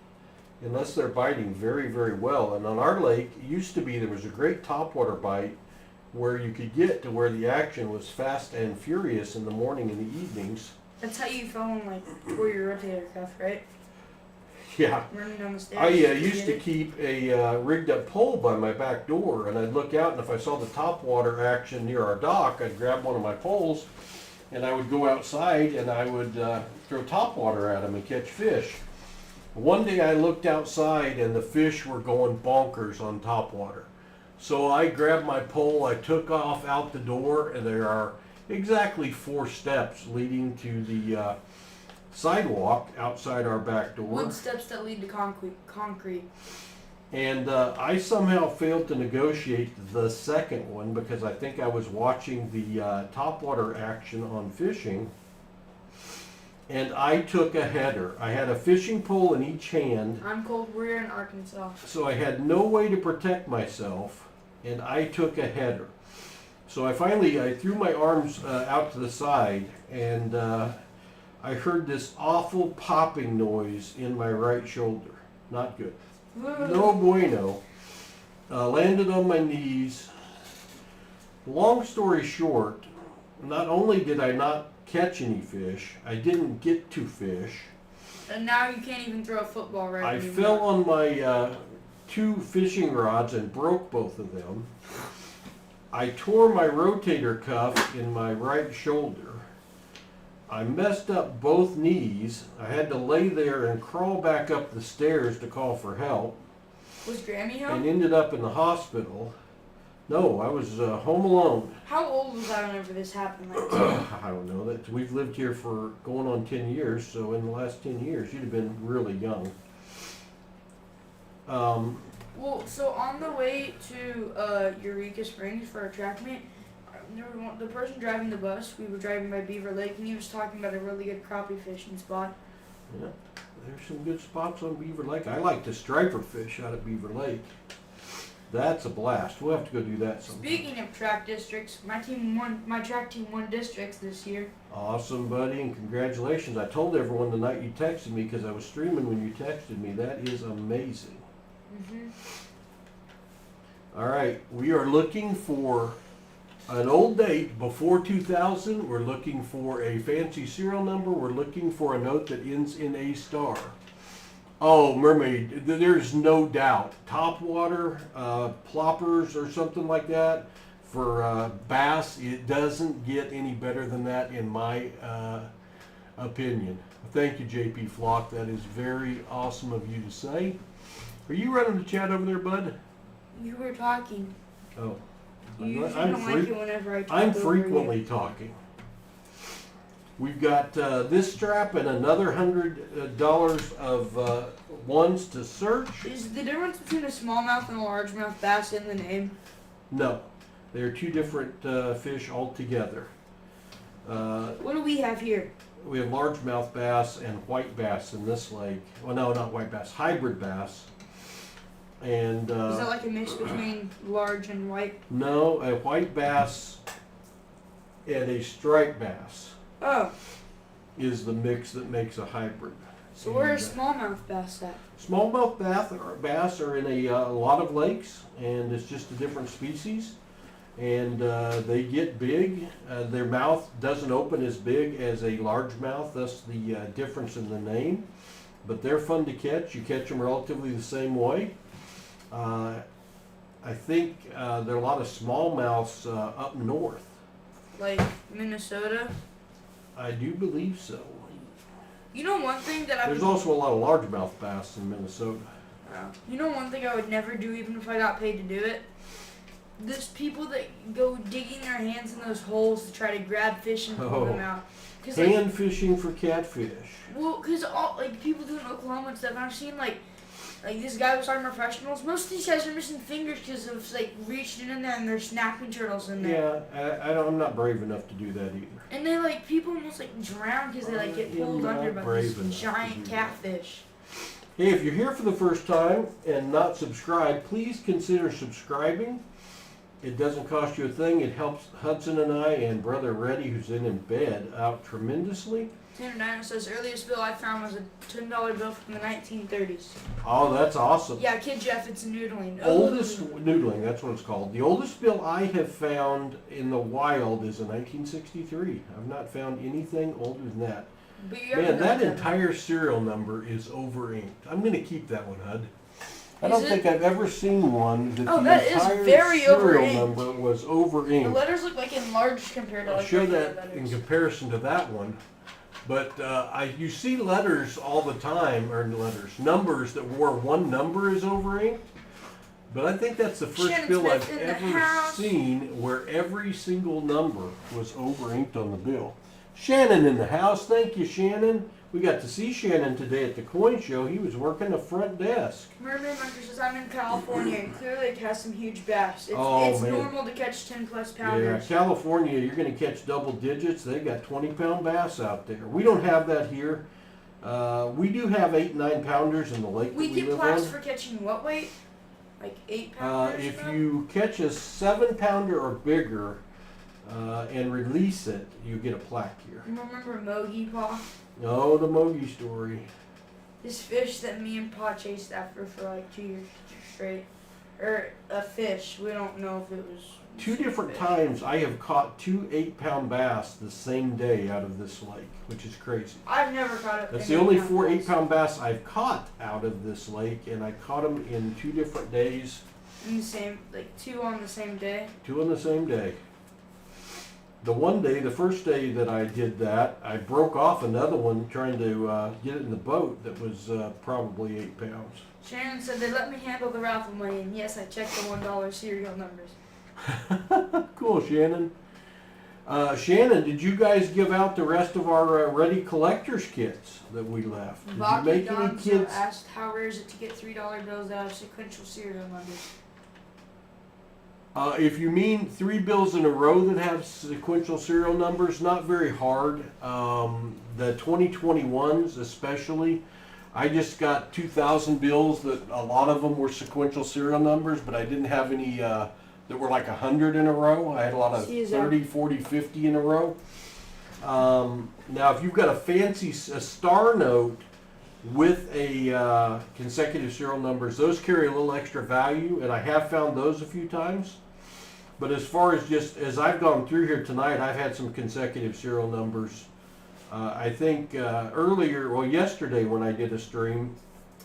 unless they're biting very, very well. And on our lake, it used to be there was a great topwater bite where you could get to where the action was fast and furious in the morning and the evenings. That's how you fell in like for your rotator cuff, right? Yeah. Running down the stairs. I used to keep a rigged up pole by my back door, and I'd look out, and if I saw the topwater action near our dock, I'd grab one of my poles, and I would go outside, and I would throw topwater at them and catch fish. One day I looked outside, and the fish were going bonkers on topwater. So I grabbed my pole, I took off out the door, and there are exactly 4 steps leading to the sidewalk outside our back door. Wood steps that lead to concrete. And I somehow failed to negotiate the second one because I think I was watching the topwater action on fishing. And I took a header. I had a fishing pole in each hand. I'm cold. We're in Arkansas. So I had no way to protect myself, and I took a header. So I threw my arms out to the side, and I heard this awful popping noise in my right shoulder. Not good. No bueno. Landed on my knees. Long story short, not only did I not catch any fish, I didn't get to fish. And now you can't even throw a football right I anymore. fell on my 2 fishing rods and broke both of them. I tore my rotator cuff in my right shoulder. I messed up both knees. I had to lay there and crawl back up the stairs to call for help. Was Grammy And home? ended up in the hospital. No, I was home alone. How old was I whenever this happened? Like, I don't know. That we've lived here for going on 10 years, so in the last 10 years, you'd have been really young. well, so on the way to Eureka Springs for our track meet, the person driving the bus, we were driving by Beaver Lake, and he was talking about a really good crappie fishing spot. Yeah, there's some good spots on Beaver Lake. I like to striper fish out at Beaver Lake. That's a blast. We'll have to go do that sometime. Speaking of track districts, my track team won districts this year. Awesome, buddy, and congratulations. I told everyone the night you texted me because I was streaming when you texted me. That is amazing. Mm-hmm. All right, we are looking for an old date before 2000. We're looking for a fancy serial number. We're looking for a note that ends in a star. Oh, mermaid, there's no doubt. Topwater, ploppers or something like that. For bass, it doesn't get any better than that in my opinion. Thank you, JP Flock. That is very awesome of you to say. Are you running the chat over there, bud? You were talking. Oh. You usually don't like it whenever I talk I'm over frequently you. talking. We've got this strap and another $100 of ones to search. Is the difference between a smallmouth and a largemouth bass in the name? No, they're 2 different fish altogether. What do we have here? We have largemouth bass and white bass in this lake. Well, no, not white bass, hybrid bass. And Is that like a mix between large and white? no, a white bass and a striped bass Oh, is the mix that makes a hybrid. So where are smallmouth bass at? Smallmouth bass are in a lot of lakes, and it's just a different species. And they get big. Their mouth doesn't open as big as a largemouth, thus the difference in the name. But they're fun to catch. You catch them relatively the same way. I think there are a lot of smallmouths up north. Like Minnesota? I do believe so. You know one thing that There's also a lot of largemouth bass in Minnesota. You know one thing I would never do even if I got paid to do it? There's people that go digging their hands in those holes to try to grab fish and pull them out. Hand fishing for catfish. Well, because all people do in Oklahoma and stuff, I've seen like this guy was talking professionals. Most of these guys are missing fingers because of reaching in there and they're snapping turtles in there. Yeah, I'm not brave enough to do that either. And they people almost drown because they get pulled under by this giant catfish. Hey, if you're here for the first time and not subscribed, please consider subscribing. It doesn't cost you a thing. It helps Hudson and I and Brother Reddy, who's in bed, out tremendously. Tanner Diner says, earliest bill I found was a $10 bill from the 1930s. Oh, that's awesome. Yeah, Kid Jeff, it's noodling. Oldest noodling, that's what it's called. The oldest bill I have found in the wild is a 1963. I've not found anything older than that. Man, that entire serial number is over inked. I'm going to keep that one, Hud. I don't think I've ever seen one that the entire serial number was over inked. The letters look enlarged compared to I'll show that in comparison to that one. But you see letters all the time, or numbers where one number is over inked. But I think that's the first bill I've ever seen where every single number was over inked on the bill. Shannon in the house. Thank you, Shannon. We got to see Shannon today at the coin show. He was working the front desk. Mermaid Monkey says, I'm in California, and clearly it has some huge bass. It's normal to catch 10-plus pounders. Yeah, California, you're going to catch double digits. They got 20-pound bass out there. We don't have that here. We do have 8 and 9 pounders in the lake that we live on. We get class for catching what weight? Like 8 pounders? If you catch a 7-pounder or bigger and release it, you get a plaque here. You remember Mogi Paw? Oh, the Mogi story. This fish that me and Pa chased after for 2 years straight. Or a fish. We don't know if it was... 2 different times I have caught 2 8-pound bass the same day out of this lake, which is crazy. I've never caught it. That's the only 4 8-pound bass I've caught out of this lake, and I caught them in 2 different days. In the same, 2 on the same day? 2 on the same day. The first day that I did that, I broke off another one trying to get it in the boat that was probably 8 pounds. Shannon said they let me handle the raffle money, and yes, I checked the $1 serial numbers. Cool, Shannon. Shannon, did you guys give out the rest of our Ready Collectors kits that we left? Did you make any kids? Asked how rare is it to get $3 bills out of sequential serial numbers? If you mean 3 bills in a row that have sequential serial numbers, not very hard. The 2021s especially, I just got 2,000 bills that a lot of them were sequential serial numbers, but I didn't have any that were 100 in a row. I had a lot of 30, 40, 50 in a row. Now, if you've got a fancy star note with a consecutive serial numbers, those carry a little extra value, and I have found those a few times. But as far as as I've gone through here tonight, I've had some consecutive serial numbers. I think yesterday when I did a stream,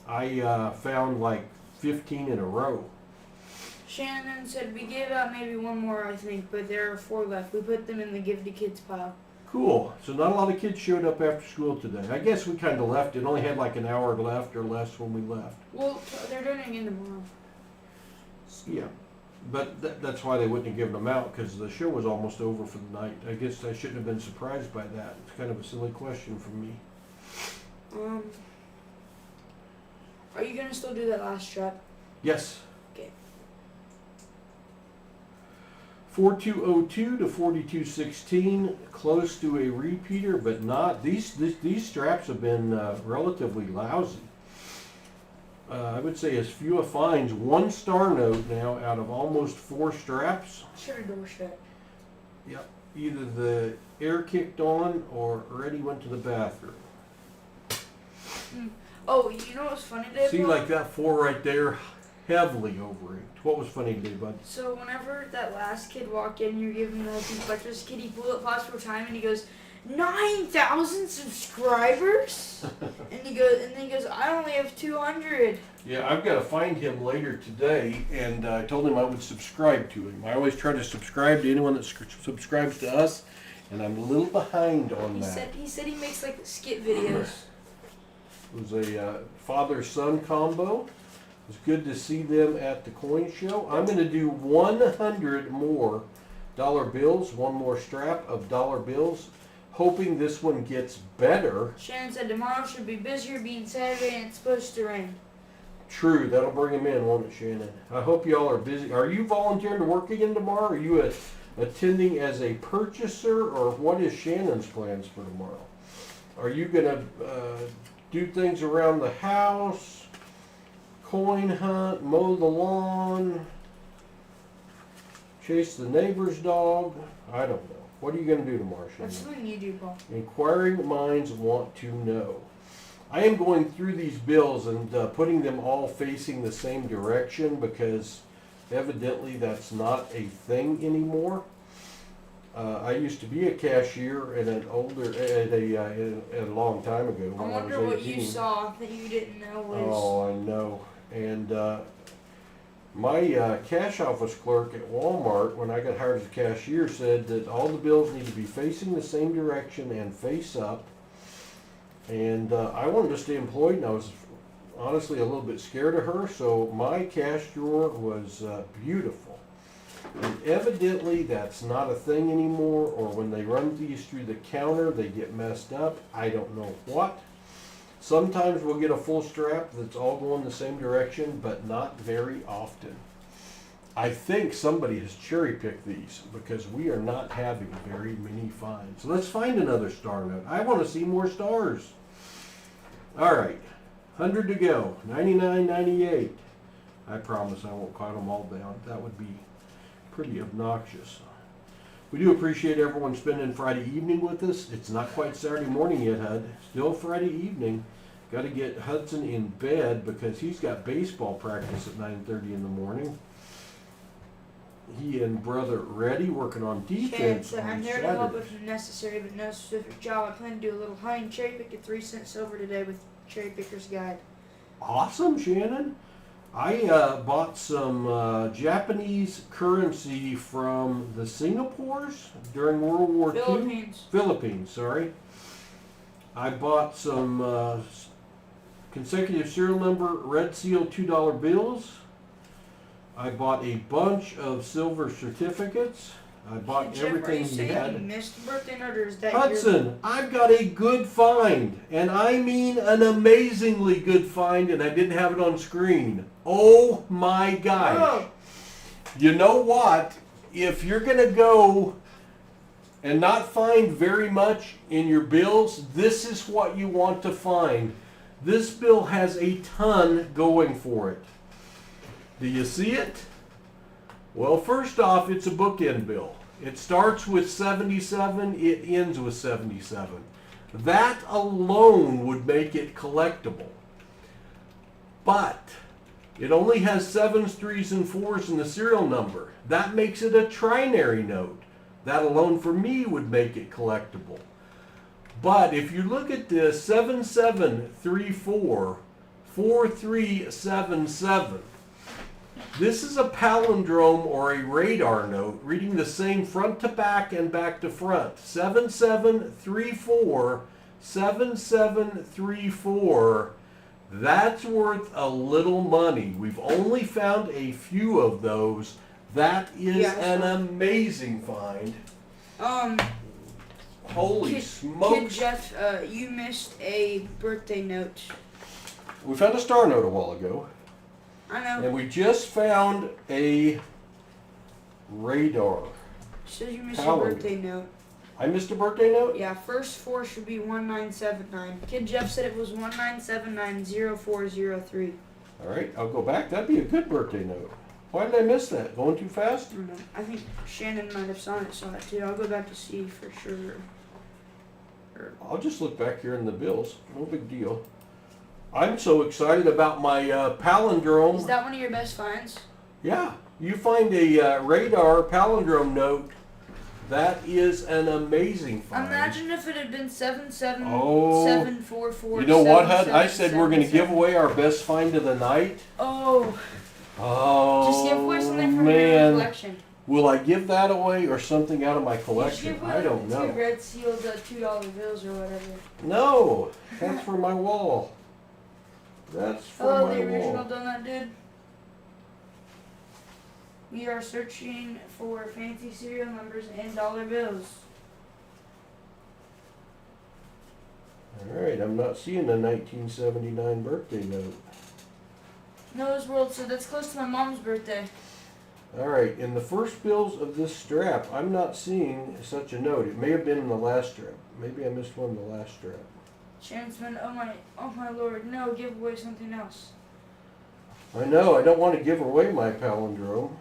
I found 15 in a row. Shannon said we gave out maybe 1 more, I think, but there are 4 left. We put them in the give to kids pile. Cool. So not a lot of kids showed up after school today. I guess we kind of left. It only had an hour left or less when we left. Well, they're doing it again tomorrow. Yeah. But that's why they wouldn't have given them out, because the show was almost over for the night. I guess I shouldn't have been surprised by that. It's kind of a silly question from me. Are you going to still do that last strap? Yes. Okay. 4202 to 4216, close to a repeater, but not. These straps have been relatively lousy. I would say as few a finds. 1 star note now out of almost 4 straps. Should have door shut. Yep. Either the air kicked on or already went to the bathroom. Oh, you know what's funny, Dave? See, like that 4 right there, heavily overinked. What was funny today, bud? So whenever that last kid walked in, you're giving him the pink breakfast kid, he blew up PasSpareTime and he goes, 9,000 subscribers? and then he goes, I only have 200. Yeah, I've got to find him later today, and I told him I would subscribe to him. I always try to subscribe to anyone that subscribes to us, and I'm a little behind on that. He said he makes like skit videos. It was a father-son combo. It was good to see them at the coin show. I'm going to do 100 more dollar bills, one more strap of dollar bills, hoping this one gets better. Shannon said tomorrow should be busier being Saturday and it's supposed to rain. True, that'll bring him in, won't it, Shannon? I hope y'all are busy. Are you volunteering to work again tomorrow? Are you attending as a purchaser, or what is Shannon's plans for tomorrow? Are you going to do things around the house, coin hunt, mow the lawn, chase the neighbor's dog? I don't know. What are you going to do tomorrow, Shannon? That's something you do, Paul. Inquiring minds want to know. I am going through these bills and putting them all facing the same direction, because evidently that's not a thing anymore. I used to be a cashier at a long time ago. I When wonder I was what 18. you saw that you didn't know was. Oh, I know. And my cash office clerk at Walmart, when I got hired as a cashier, said that all the bills need to be facing the same direction and face up. And I wanted to stay employed, and I was honestly a little bit scared of her, so my cash drawer was beautiful. And evidently that's not a thing anymore, or when they run these through the counter, they get messed up. I don't know what. Sometimes we'll get a full strap that's all going the same direction, but not very often. I think somebody has cherry-picked these, because we are not having very many finds. So let's find another star note. I want to see more stars. All right, 100 to go, 99, 98. I promise I won't count them all down. That would be pretty obnoxious. We do appreciate everyone spending Friday evening with us. It's not quite Saturday morning yet, Hud. Still Friday evening. Got to get Hudson in bed because he's got baseball practice at 9:30 in the morning. He and brother Reddy working on defense on I'm there to help Saturdays. if necessary, but no specific job. I plan to do a little honey cherry pick at 3 cents silver today with Cherry Picker's Guide. Awesome, Shannon. I bought some Japanese currency from the Singapores during World War II. Philippines, sorry. I bought some consecutive serial number red seal $2 bills. I bought a bunch of silver certificates. I bought everything he had. You missed a birthday note, or is that Hudson, I've got a good find, and I mean an amazingly good find, and I didn't have it on screen. Oh my gosh. Oh. You know what? If you're going to go and not find very much in your bills, this is what you want to find. This bill has a ton going for it. Do you see it? Well, first off, it's a bookend bill. It starts with 77, it ends with 77. That alone would make it collectible. But it only has 7s, 3s, and 4s in the serial number. That makes it a trinary note. That alone for me would make it collectible. But if you look at this 7734 4377, this is a palindrome or a radar note reading the same front to back and back to front. 7734 7734. That's worth a little money. We've only found a few of those. That is an amazing find. Holy smokes. Kid Jeff, you missed a birthday note. We found a star note a while ago. I know. And we just found a radar. Says you missed your birthday note. I missed a birthday note? Yeah, first 4 should be 1979. Kid Jeff said it was 19790403. All right, I'll go back. That'd be a good birthday note. Why did I miss that? Going too fast? I don't know. I think Shannon might have saw it too. I'll go back to see for sure. I'll just look back here in the bills. No big deal. I'm so excited about my palindrome. Is that one of your best finds? Yeah, you find a radar palindrome note. That is an amazing find. Imagine if it had been 77 Oh. 744. You know what, Hud? I said we're going to give away our best find of the night. Oh. Oh, Just give away something from your man. collection. Will I give that away or something out of my You collection? should give away I don't the two know. red sealed $2 bills or whatever. No, that's for my wall. That's for Oh, my the original wall. donut dude. We are searching for fancy serial numbers and dollar bills. All right, I'm not seeing a 1979 birthday note. Noah's World, so that's close to my mom's birthday. All right, in the first bills of this strap, I'm not seeing such a note. It may have been in the last strap. Maybe I missed one in the last strap. Shansman, oh my lord, no, give away something else. I know, I don't want to give away my palindrome.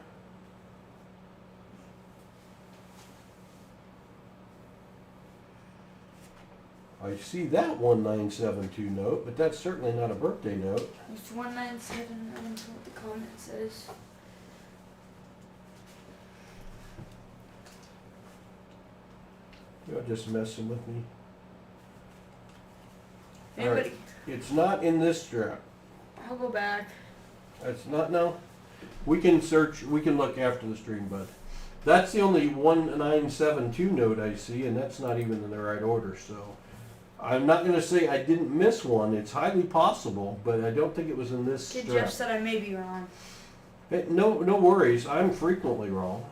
I see that 1972 note, but that's certainly not a birthday note. It's 197, I don't know what the comment says. You're just messing with me. Anybody, Alright. It's not in this strap. I'll go back. It's not, no. We can search, we can look after the stream, bud. That's the only 1972 note I see, and that's not even in the right order, so. I'm not going to say I didn't miss one. It's highly possible, but I don't think it was in this Kid strap. Jeff said I may be wrong. Hey, no worries. I'm frequently wrong.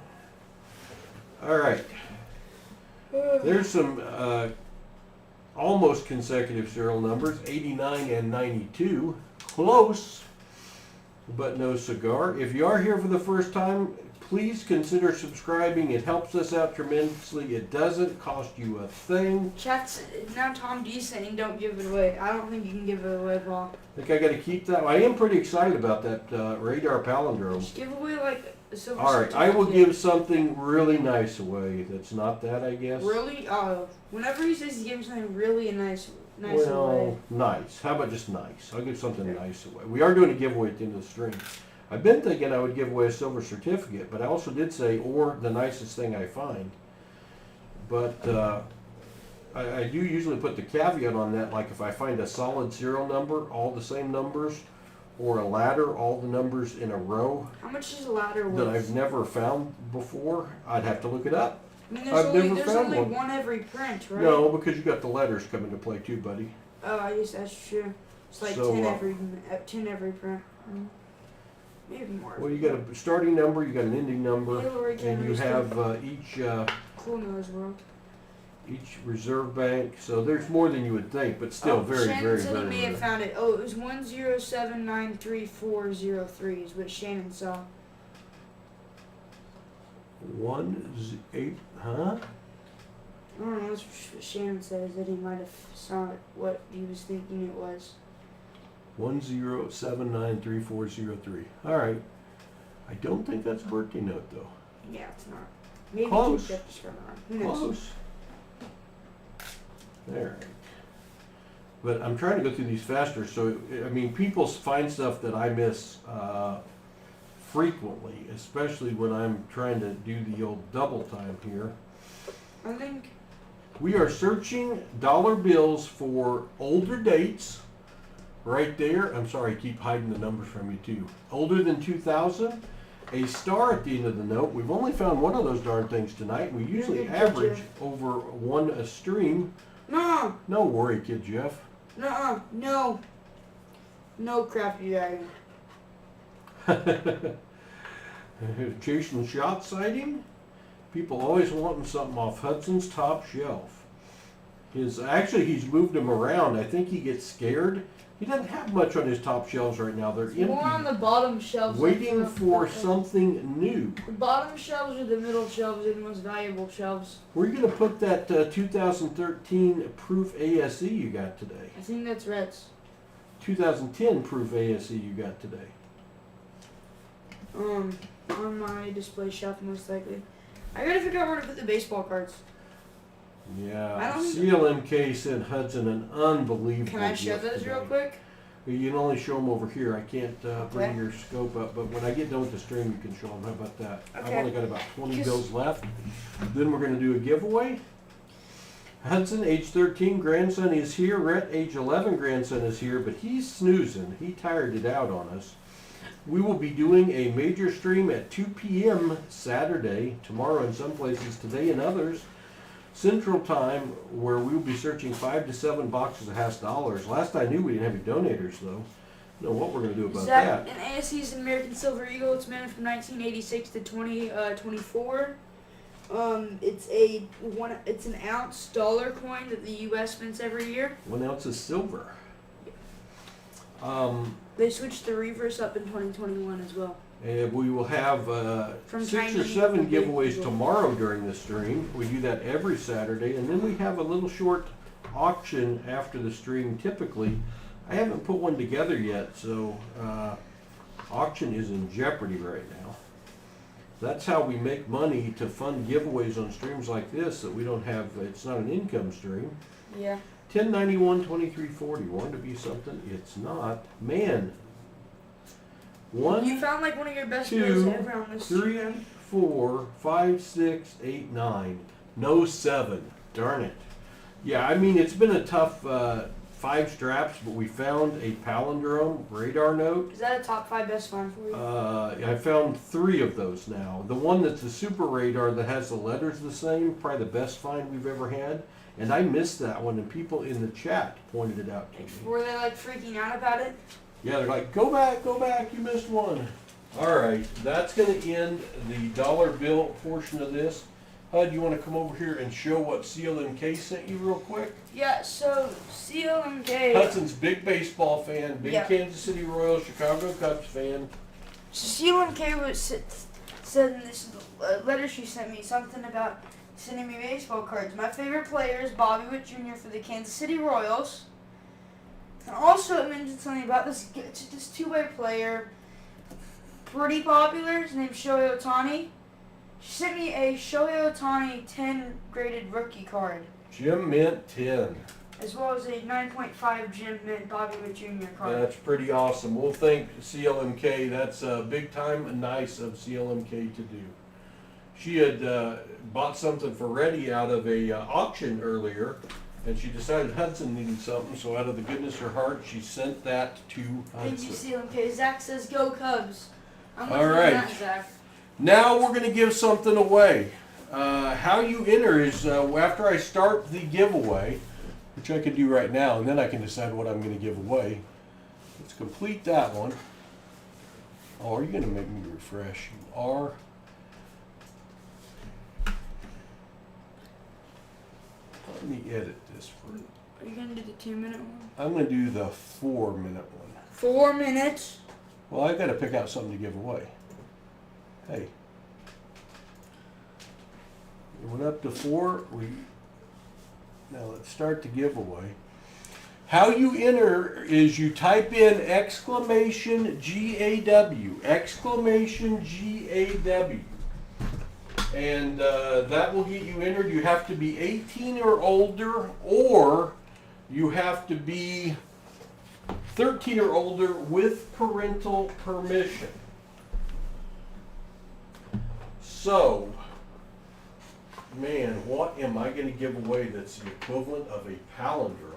All right. There's some almost consecutive serial numbers, 89 and 92. Close, but no cigar. If you are here for the first time, please consider subscribing. It helps us out tremendously. It doesn't cost you a thing. Chat's now Tom D saying don't give it away. I don't think you can give it away, Paul. I think I got to keep that. I am pretty excited about that radar palindrome. Just give away like a silver All right, I will certificate. give something really nice away. That's not that, I guess. Really? Whenever he says he's giving something really nice away. Well, nice. How about just nice? I'll give something nice away. We are doing a giveaway at the end of the stream. I've been thinking I would give away a silver certificate, but I also did say, or the nicest thing I find. But I do usually put the caveat on that, like if I find a solid serial number, all the same numbers, or a ladder, all the numbers in a row How much is a ladder worth? that I've never found before, I'd have to look it up. I mean, I've never there's found only one. one every print, right? No, because you got the letters come into play too, buddy. Oh, I guess that's true. It's like So, 10 every print. Maybe more. Well, you got a starting number, you got an ending number, Hillary and you Clinton's have cool Noah's World. each reserve bank. So there's more than you would think, but still very, Shannon very, said very he may have rare. found it. Oh, it was 107934403 is what Shannon saw. 8, huh? I don't know, that's what Shannon says that he might have saw it, what he was thinking it was. 107934403. All right. I don't think that's a birthday note though. Yeah, it's not. Maybe Close. Kid Jeff just got it wrong. Who knows? Close. There. But I'm trying to go through these faster. So I mean, people find stuff that I miss frequently, especially when I'm trying to do the old double time here. I think We are searching dollar bills for older dates. Right there. I'm sorry, I keep hiding the numbers from you too. Older than 2000. A star at the end of the note. We've only found one of those darn things tonight. We usually good, average Jeff. over one a stream. no, No worry, Kid Jeff. no crafty dragon. Chasing shot sighting. People always wanting something off Hudson's top shelf. Actually, he's moved them around. I think he gets scared. He doesn't have much on his top shelves right now. They're empty. More on the bottom shelves. Waiting like the- for something new. The bottom shelves or the middle shelves are the most valuable shelves. Where are you going to put that 2013 proof ASE you got today? I think that's Reds. 2010 proof ASE you got today. On my display shelf most likely. I gotta figure out where to put the baseball cards. I Yeah, don't- CLMK sent Hudson an unbelievable Can I show gift those real today. quick? You can only show them over here. I can't bring Okay. your scope up, but when I get done with the stream, you can show them. How about that? I've Okay. only got about 20 Just- bills left. Then we're going to do a giveaway. Hudson, age 13, grandson is here. Rhett, age 11, grandson is here, but he's snoozing. He tired it out on us. We will be doing a major stream at 2 p.m. Saturday, tomorrow in some places, today in others, Central Time, where we will be searching 5 to 7 boxes of $dollars. Last I knew, we didn't have any donators, though. I don't know what we're going to do about that. An ASC's American Silver Eagle. It's minted from 1986 to 2024. It's an ounce dollar coin that the U.S. mints every year. 1 ounce of silver. They switched the reverse up in 2021 as well. And we will have From 6 or Chinese 7 to big giveaways people. tomorrow during the stream. We do that every Saturday, and then we have a little short auction after the stream typically. I haven't put one together yet, so auction is in jeopardy right now. That's how we make money to fund giveaways on streams like this that we don't have, it's not an income stream. Yeah. 1091 2340, wanted to be something, it's not. Man, You found like one of your best bills ever on this 3, stream. 4, 5, 6, 8, 9. No 7. Darn it. Yeah, I mean, it's been a tough 5 straps, but we found a palindrome radar note. Is that a top 5 best find for you? I found 3 of those now. The one that's a super radar that has the letters the same, probably the best find we've ever had. And I missed that one, and people in the chat pointed it out to me. Were they like freaking out about it? Yeah, they're like, go back, you missed one. All right, that's going to end the dollar bill portion of this. Hud, you want to come over here and show what CLMK sent you real quick? Yeah, so CLMK. Hudson's big baseball fan, big Yeah. Kansas City Royals, Chicago Cubs fan. So CLMK said in this letter she sent me something about sending me baseball cards. My favorite player is Bobby Witt Jr. for the Kansas City Royals. And also it mentioned something about this two-way player, pretty popular. His name's Shohei Ohtani. She sent me a Shohei Ohtani 10 graded rookie card, Jim Mint 10. as well as a 9.5 Jim Mint Bobby Witt Jr. card. That's pretty awesome. We'll thank CLMK. That's big time and nice of CLMK to do. She had bought something for Reddy out of a auction earlier, and she decided Hudson needed something, so out of the goodness of her heart, she sent that to Thank you, Hudson. CLMK. Zach says, go Cubs. I'm All with you on right. that, Zach. Now we're going to give something away. How you enter is after I start the giveaway, which I can do right now, and then I can decide what I'm going to give away. Let's complete that one. Oh, are you going to make me refresh? You are. Let me edit this for you. Are you going to do the 2-minute one? I'm going to do the 4-minute one. 4 minutes. Well, I've got to pick out something to give away. Hey. We went up to 4. Now let's start the giveaway. How you enter is you type in exclamation GAW, exclamation GAW. And that will get you entered. You have to be 18 or older, or you have to be 13 or older with parental permission. So, man, what am I going to give away that's the equivalent of a palindrome?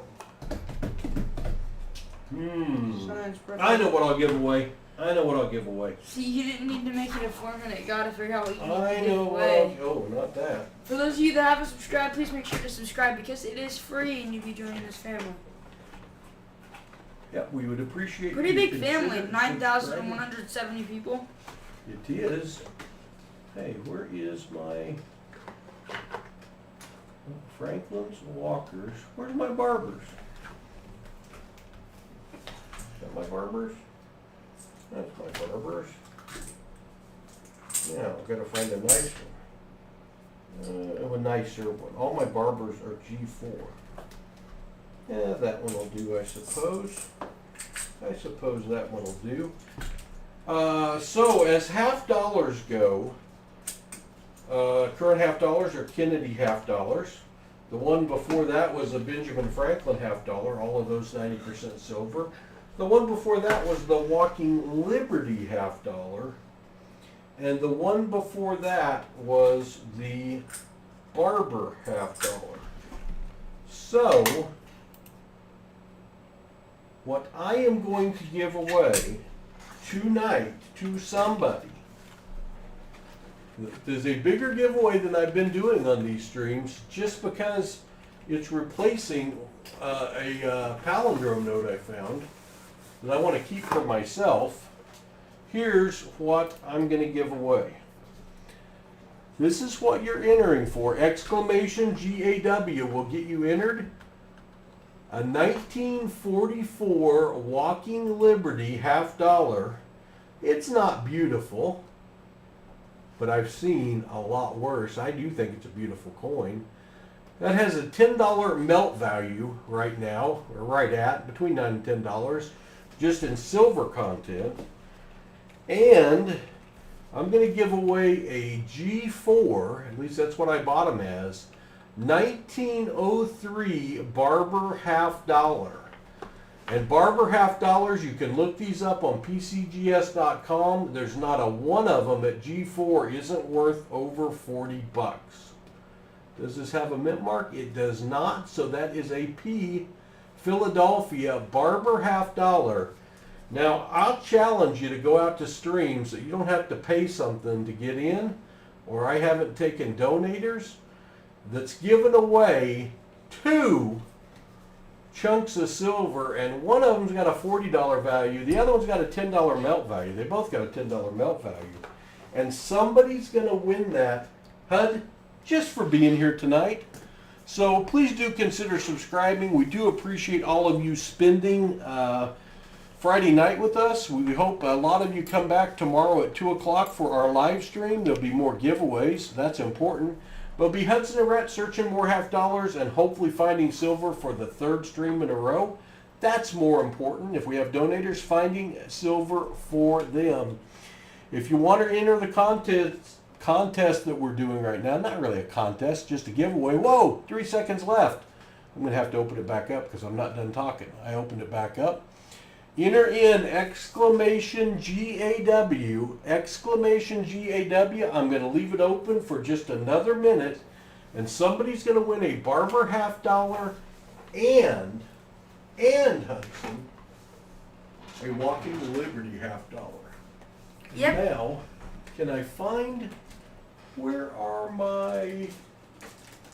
I know what I'll give away. See, you didn't need to make it a 4-minute. Gotta figure out what you need I to give know away. oh, not that. For those of you that haven't subscribed, please make sure to subscribe because it is free and you'll be joining this family. Yeah, we would appreciate Pretty you big consider family, subscribing. 9,170 people. It is. Hey, where is my Franklin's, Walker's? Where's my Barbers? Is that my Barbers? That's my Barbers. Now, I've got to find a nice one. A nicer one. All my Barbers are G4. Yeah, that one will do, I suppose. I suppose that one will do. So, as $dollars go, current $dollars are Kennedy $dollars. The one before that was a Benjamin Franklin $, all of those 90% silver. The one before that was the Walking Liberty $50. And the one before that was the Barber $50. So, what I am going to give away tonight to somebody, there's a bigger giveaway than I've been doing on these streams just because it's replacing a palindrome note I found that I want to keep for myself. Here's what I'm going to give away. This is what you're entering for. Exclamation GAW will get you entered. A 1944 Walking Liberty $50. It's not beautiful, but I've seen a lot worse. I do think it's a beautiful coin. That has a $10 melt value right now, or right at, between $9 and $10, just in silver content. And I'm going to give away a G4, at least that's what I bought them as, 1903 Barber $50. And Barber $50, you can look these up on PCGS.com. There's not a one of them at G4 isn't worth over 40 bucks. Does this have a mint mark? It does not, so that is a P Philadelphia Barber $50. Now, I'll challenge you to go out to streams that you don't have to pay something to get in, or I haven't taken donators, that's given away 2 chunks of silver, and one of them's got a $40 value, the other one's got a $10 melt value. They both got a $10 melt value. And somebody's going to win that, HUD, just for being here tonight. So please do consider subscribing. We do appreciate all of you spending Friday night with us. We hope a lot of you come back tomorrow at 2 o'clock for our live stream. There'll be more giveaways. That's important. But be Hudson and Rhett searching more $50 and hopefully finding silver for the 3rd stream in a row. That's more important. If we have donators, finding silver for them. If you want to enter the contest that we're doing right now, not really a contest, just a giveaway. Whoa, 3 seconds left. I'm going to have to open it back up because I'm not done talking. I opened it back up. Enter in exclamation GAW, exclamation GAW. I'm going to leave it open for just another minute, and somebody's going to win a Barber $50 and Hudson, a Walking Liberty $50. Yep. Now, can I find, where are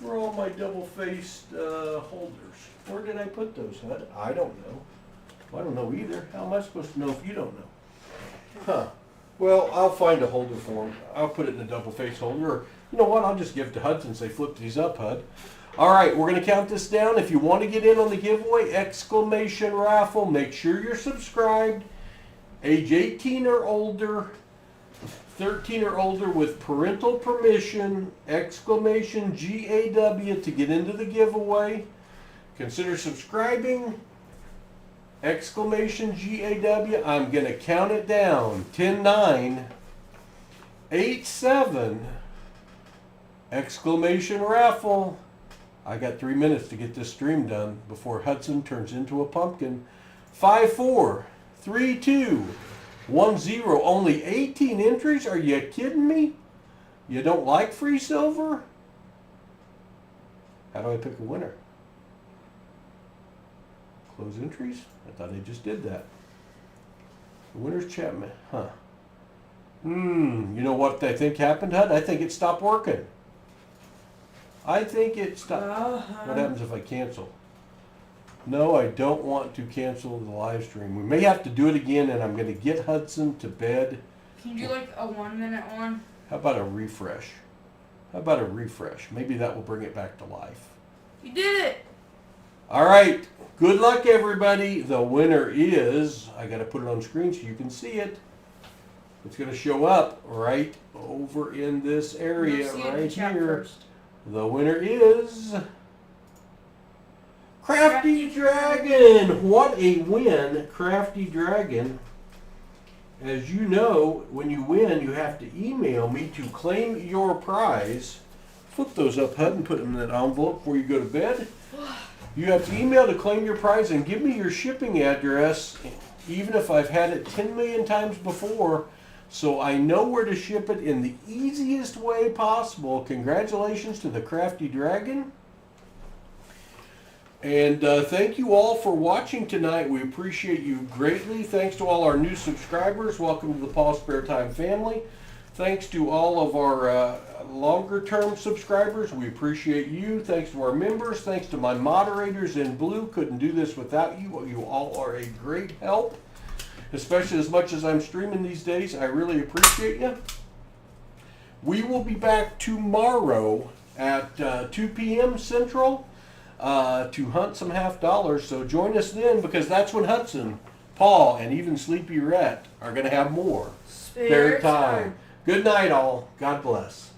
all my double-faced holders? Where did I put those, Hud? I don't know. I don't know either. How am I supposed to know if you don't know? Huh. Well, I'll find a holder for them. I'll put it in a double-face holder. Or, you know what? I'll just give it to Hudson and say, flip these up, Hud. All right, we're going to count this down. If you want to get in on the giveaway, exclamation raffle, make sure you're subscribed. Age 18 or older, 13 or older with parental permission, exclamation GAW to get into the giveaway. Consider subscribing. Exclamation GAW. I'm going to count it down. 10, 9, 8, 7. Exclamation raffle. I got 3 minutes to get this stream done before Hudson turns into a pumpkin. 5, 4, 3, 2, 1, 0. Only 18 entries? Are you kidding me? You don't like free silver? How do I pick a winner? Close entries? I thought I just did that. The winner's Chapman. Huh. You know what I think happened, Hud? I think it stopped working. I think it stopped. What happens if I cancel? No, I don't want to cancel the live stream. We may have to do it again, and I'm going to get Hudson to bed. Can you do like a 1 minute one? How about a refresh? How about a refresh? Maybe that will bring it back to life. You did it! All right. Good luck, everybody. The winner is, I got to put it on screen so you can see it. It's going to show up right over in this area right here. The winner is Crafty Dragon. What a win, Crafty Dragon. As you know, when you win, you have to email me to claim your prize. Flip those up, Hud, and put them in that envelope before you go to bed. You have to email to claim your prize and give me your shipping address even if I've had it 10 million times before, so I know where to ship it in the easiest way possible. Congratulations to the Crafty Dragon. And thank you all for watching tonight. We appreciate you greatly. Thanks to all our new subscribers. Welcome to the PasSpareTime family. Thanks to all of our longer term subscribers. We appreciate you. Thanks to our members. Thanks to my moderators in blue. Couldn't do this without you. You all are a great help, especially as much as I'm streaming these days. I really appreciate you. We will be back tomorrow at 2 p.m. Central to hunt some half dollars. So join us then, because that's when Hudson, Paul, and even Sleepy Rhett are going to have more spare time. Good night, all. God bless.